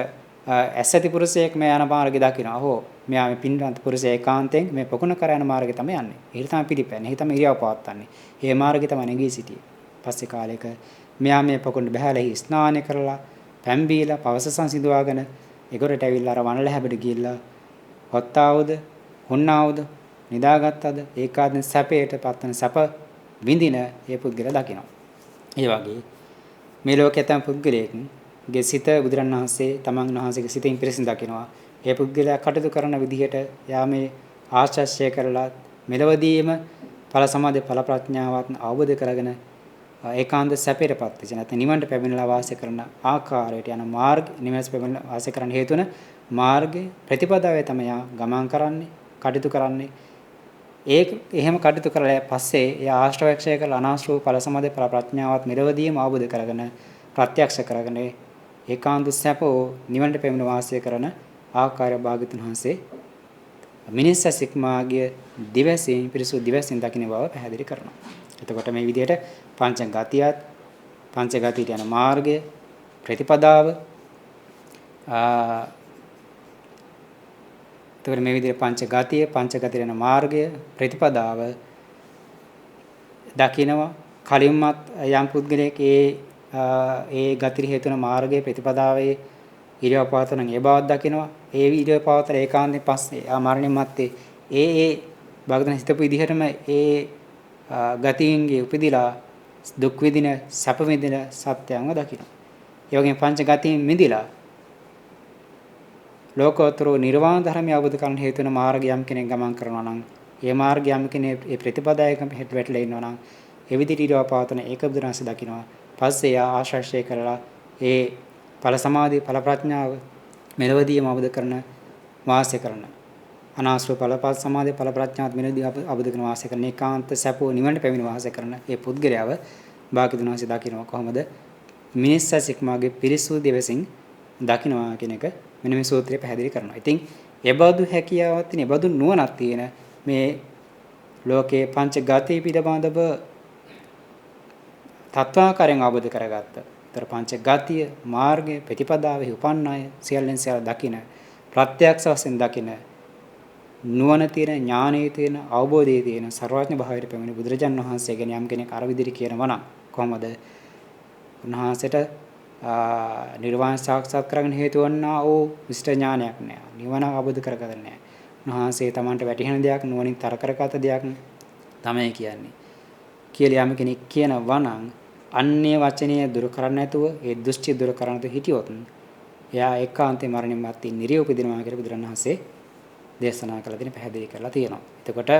ඇසති පුරුෂයෙක් මේ යන මාර්ගය දකිනවා. හෝ මෙයා මේ පින්වන්ත පුරුෂයා ඒකාන්තයෙන් මේ පොකුණ කර යන මාර්ගය තමයි යන්නේ. ඒක තමයි පිළිපැන්නේ. ඒක තමයි ඉරියව් පවත්වන්නේ. මේ මාර්ගය තමයි නැගී සිටියේ. පස්සේ කාලයක මෙයා මේ පොකුණ බහැලා ස්නානය කරලා පැම්බීලා පවස සංසිඳවාගෙන ඒගොරට ඇවිල්ලා අර වනල හැබට ගිහිල්ලා හොත්තාවුද හොන්නාවුද නිදාගත්තද ඒකාන්ත සැපයට පත්වන සැප විඳින ඒ පුද්ගලයා දකිනවා. ඒ වගේ මේ ලෝකයේ තම පුද්ගලයෙක්ගේ සිත බුදුරණවහන්සේ තමන් වහන්සේගේ සිතින් පිරිසිදු දකිනවා. ඒ පුද්ගලයා කටයුතු කරන විදිහට යා මේ ආශ්‍රය කරලා මෙලවදීම ඵල සමාධි ඵල ප්‍රඥාවත් අවබෝධ කරගෙන ඒකාන්ත සැපයටපත් වෙච්ච නැත්නම් නිවන්ට පැමිණලා වාසය කරන ආකාරයට යන මාර්ග නිවස් පැමිණ වාසය කරන්න හේතු වෙන මාර්ගයේ ප්‍රතිපදාවේ තමයි ගමන් කරන්නේ කටයුතු කරන්නේ. ඒක එහෙම කටයුතු කරලා පස්සේ ඒ ආශ්‍රවක්ෂය කරලා අනාශ්‍රව ඵල සමාධි ඵල ප්‍රඥාවත් මෙලවදීම අවබෝධ කරගෙන ප්‍රත්‍යක්ෂ කරගෙන ඒකාන්ත සැපෝ නිවන්ට පැමිණ වාසය කරන ආකාරය භාග්‍යතුන් වහන්සේ මිනිස් සික්මාගේ දිවසින් පිරිසුදු දිවසින් දකින්න බව පැහැදිලි කරනවා. එතකොට මේ විදිහට පංච ගතියත් පංච ගතියට යන මාර්ගය ප්‍රතිපදාව එතකොට මේ විදිහට පංච ගතිය පංච ගතියට යන මාර්ගය ප්‍රතිපදාව දකිනවා. කලින්මත් යම් පුද්ගලයෙක් ඒ ගතිරි හේතුන මාර්ගයේ ප්‍රතිපදාවේ ඉරියව් පවතන ඒ බවක් දකිනවා. ඒ ඉරියව් පවතන ඒකාන්තයෙන් පස්සේ මරණින් මත්තේ ඒ භාගතන හිතපු විදිහටම ඒ ගතියින්ගේ උපදිලා දුක් විඳින සැප විඳින සත්‍යංග දකින්න. ඒ වගේම පංච ගතියින් මිදිලා ලෝකෝත්තර නිර්වාණ ධර්මය අවබෝධ කරගන්න හේතු වෙන මාර්ගයම් කෙනෙක් ගමන් කරනවා නම් ඒ මාර්ගයම් කෙනෙක් ඒ ප්‍රතිපදායක හෙට වැටලා ඉන්නවා නම් ඒ විදිහට ඊළව පවතන ඒක බුදුරන්ස දකින්නවා. පස්සේ ආශ්‍රය කරලා ඒ ඵල සමාධි ඵල ප්‍රඥාව මෙලවදීම අවබෝධ කරන වාසය කරන අනාශ්‍රව ඵල සමාධි ඵල ප්‍රඥාත් මෙලවදී අවබෝධ කරන වාසය කරන ඒකාන්ත සැපෝ නිවන්ට පැමිණ වාසය කරන ඒ පුද්ගලයාව භාග්‍යතුන් වහන්සේ දකින්නවා. කොහොමද මිනිස් සික්මාගේ පිරිසුදු දිවසින් දකින්නවා කියන එක මෙන්න මේ සූත්‍රය පැහැදිලි කරනවා. ඉතින් එබඳු හැකියාවක් තියෙන එබඳු නුවණක් තියෙන මේ ලෝකේ පංච ගති පිටබඳව තත්වාකාරයෙන් අවබෝධ කරගත්ත. තර පංච ගතිය මාර්ගය ප්‍රතිපදාවෙහි උපන්නය සියල්ලෙන් සියල්ල දකින ප්‍රත්‍යක්ෂ වශයෙන් දකින නුවණ තියෙන ඥානයේ තියෙන අවබෝධයේ තියෙන සර්වඥ භාවයට පැමිණි බුදුරජාණන් වහන්සේ ගැන යම් කෙනෙක් අර විදිහට කියනවා නම් කොහොමද උන්වහන්සේට නිර්වාණ සාක්ෂාත් කරගන්න හේතු වන්නා වූ විශිෂ්ට ඥානයක් නෑ. නිවන අවබෝධ කරගන්න නෑ. උන්වහන්සේ Tamanට වැටහෙන දෙයක් නුවණින් තර කරගත දෙයක් තමයි කියන්නේ. කියලා යම් කෙනෙක් කියනවා නම් අන්‍ය වචනය දුරු කරන්නේ නැතුව ඒ දෘෂ්ටි දුරු කරන්න තු හිටියොත් එයා ඒකාන්තේ මරණින් මත්තේ නිරිය උපදිනවා කියලා බුදුරණවහන්සේ දේශනා කළ දෙන පැහැදිලි කරලා තියෙනවා. එතකොට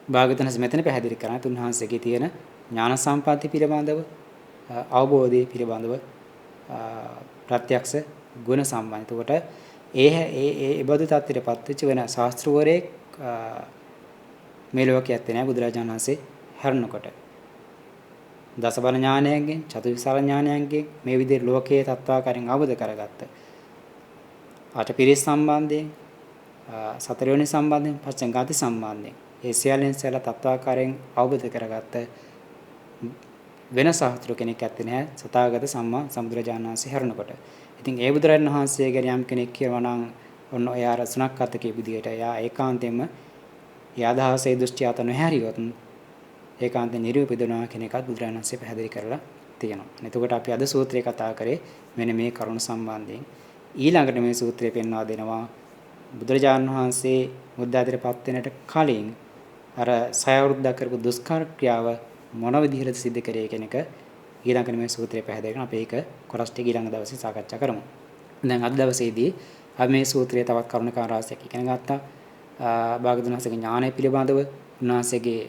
භාගතුන්ස් මෙතන පැහැදිලි කරන තුන්වහන්සේගේ තියෙන ඥාන සම්පatti පිළිබඳව අවබෝධය පිළිබඳව ප්‍රත්‍යක්ෂ ගුණ සම්බන්ධ. එතකොට ඒ බඳු තත්ත්වයටපත් වෙච්ච වෙන ශාස්ත්‍රවරයෙක් මේ ලෝකයේ ඇත්තේ නැහැ බුදුරජාණන් වහන්සේ හැරුණකොට. දසබල ඥානයෙන් චතුවිසාර ඥානයෙන් මේ විදිහේ ලෝකයේ තත්වාකාරයෙන් අවබෝධ කරගත්ත. අටපිරිස් සම්බන්ධයෙන් සතරවෙනි සම්බන්ධයෙන් පංචගාති සම්බන්ධයෙන් ඒ සියල්ලෙන් සියල්ල තත්වාකාරයෙන් අවබෝධ කරගත්ත වෙන සාහෘතු කෙනෙක් ඇත්තේ නැහැ සතාගත සම්මා සම්බුදුරජාණන් වහන්සේ හැරුණකොට. ඉතින් ඒ බුදුරජාණන් වහන්සේ ගැන යම් කෙනෙක් කියනවා නම් ඔන්න එයා රසුණක් අතකේ විදියට එයා ඒකාන්තයෙන්ම ඒ අදහසේ දෘෂ්ටි අත නොහැරියොත් ඒකාන්තයෙන් නිරූපිතනවා කියන එකත් බුදුරජාණන් වහන්සේ පැහැදිලි කරලා තියෙනවා. එතකොට අපි අද සූත්‍රය කතා කරේ මෙන්න මේ කරුණ සම්බන්ධයෙන්. ඊළඟට මේ සූත්‍රය පෙන්වා දෙනවා බුදුරජාණන් වහන්සේ මුද්දාදිරපත් වෙනට කලින් අර 6 අවුරුද්දක් කරපු දුෂ්කර ක්‍රියාව මොන විදිහටද සිද්ධ කරේ කියන එක ඊළඟට මේ සූත්‍රය පැහැදිලි කරනවා. අපි ඒක කොටස් ටික ඊළඟ දවසේ සාකච්ඡා කරමු. දැන් අද දවසේදී අපි මේ සූත්‍රයේ තවත් කරුණු කාරණාවක් ඉගෙන ගත්තා. භාගතුන් වහන්සේගේ ඥානය පිළිබඳව උන්වහන්සේගේ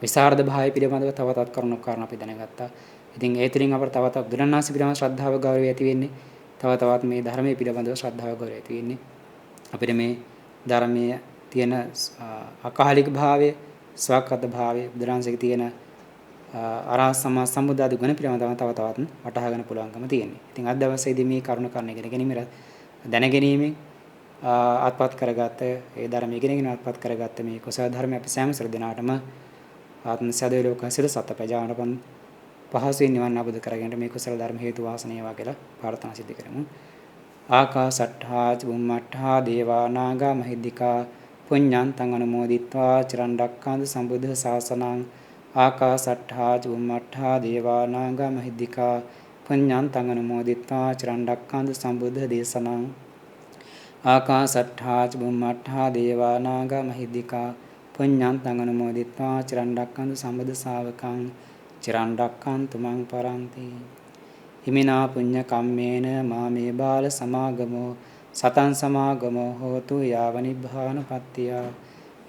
විසරද භාවය පිළිබඳව තව තවත් කරුණු කාරණා අපි දැනගත්තා. ඉතින් ඒ තුළින් අපට තව තවත් බුදුරණාහි පිළිබඳව ශ්‍රද්ධාව ගෞරවය ඇති වෙන්නේ. තව තවත් මේ ධර්මයේ පිළිබඳව ශ්‍රද්ධාව ගෞරවය ඇති වෙන්නේ. අපිට මේ ධර්මයේ තියෙන අකාලික භාවය, ස්වකත භාවය, බුදුරණාහිගේ තියෙන අරහත් සම්මා සම්බුද්ධ ගුණ පිළිබඳව තව තවත් වටහා ගන්න පුළුවන්කම තියෙනවා. ඉතින් අද දවසේදී මේ කරුණ කර්ණ ඉගෙන ගැනීම දැනගැනීමෙන් ආත්පත් කරගත්ත ඒ ධර්ම ඉගෙනගෙන ආත්පත් කරගත්ත මේ කුසල ධර්ම අපි සෑම සර දිනාටම ආත්ම සදේ ලෝක සිර සත්‍ය ප්‍රජානපන් පහසුවෙන් නිවන් අවබෝධ කරගන්නට මේ කුසල ධර්ම හේතු වාසනා වේවා කියලා ප්‍රාර්ථනා සිදු කරමු. ආකාසට්ඨා චුම්මට්ඨා දේවා නාග මහිද්దికා පුඤ්ඤන්තං අනුමෝදිත්වා චිරන් රැක්කන්තු සම්බුද්ධ ශාසනං ආකාසට්ඨා චුම්මට්ඨා දේවා නාග මහිද්దికා පුඤ්ඤන්තං අනුමෝදිත්වා චිරන් රැක්කන්තු සම්බුද්ධ දේශනං ආකාසට්ඨා චුම්මට්ඨා දේවා නාග මහිද්దికා පුඤ්ඤන්තං අනුමෝදිත්වා චිරන් රැක්කන්තු සම්බුද්ධ ශාවකං චිරන් රැක්කන්තු මං පරන්ති. හිමිනා පුඤ්ඤ කම්මේන මාමේ බාල සමාගමෝ සතං සමාගමෝ හෝතු යාව නිබ්බානපත්තිය.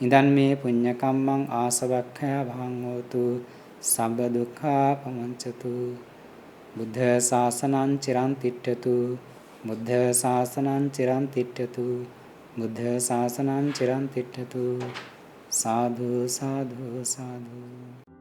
ඉදන් මේ පුඤ්ඤ කම්මං ආසවක්ඛය වහං හෝතු සබ්බ දුක්ඛා පමුංචතු. බුද්ධ ශාසනං චිරන් තිට්ඨතු. බුද්ධ ශාසනං චිරන් තිට්ඨතු. බුද්ධ ශාසනං චිරන් තිට්ඨතු. සාදු සාදු සාදු.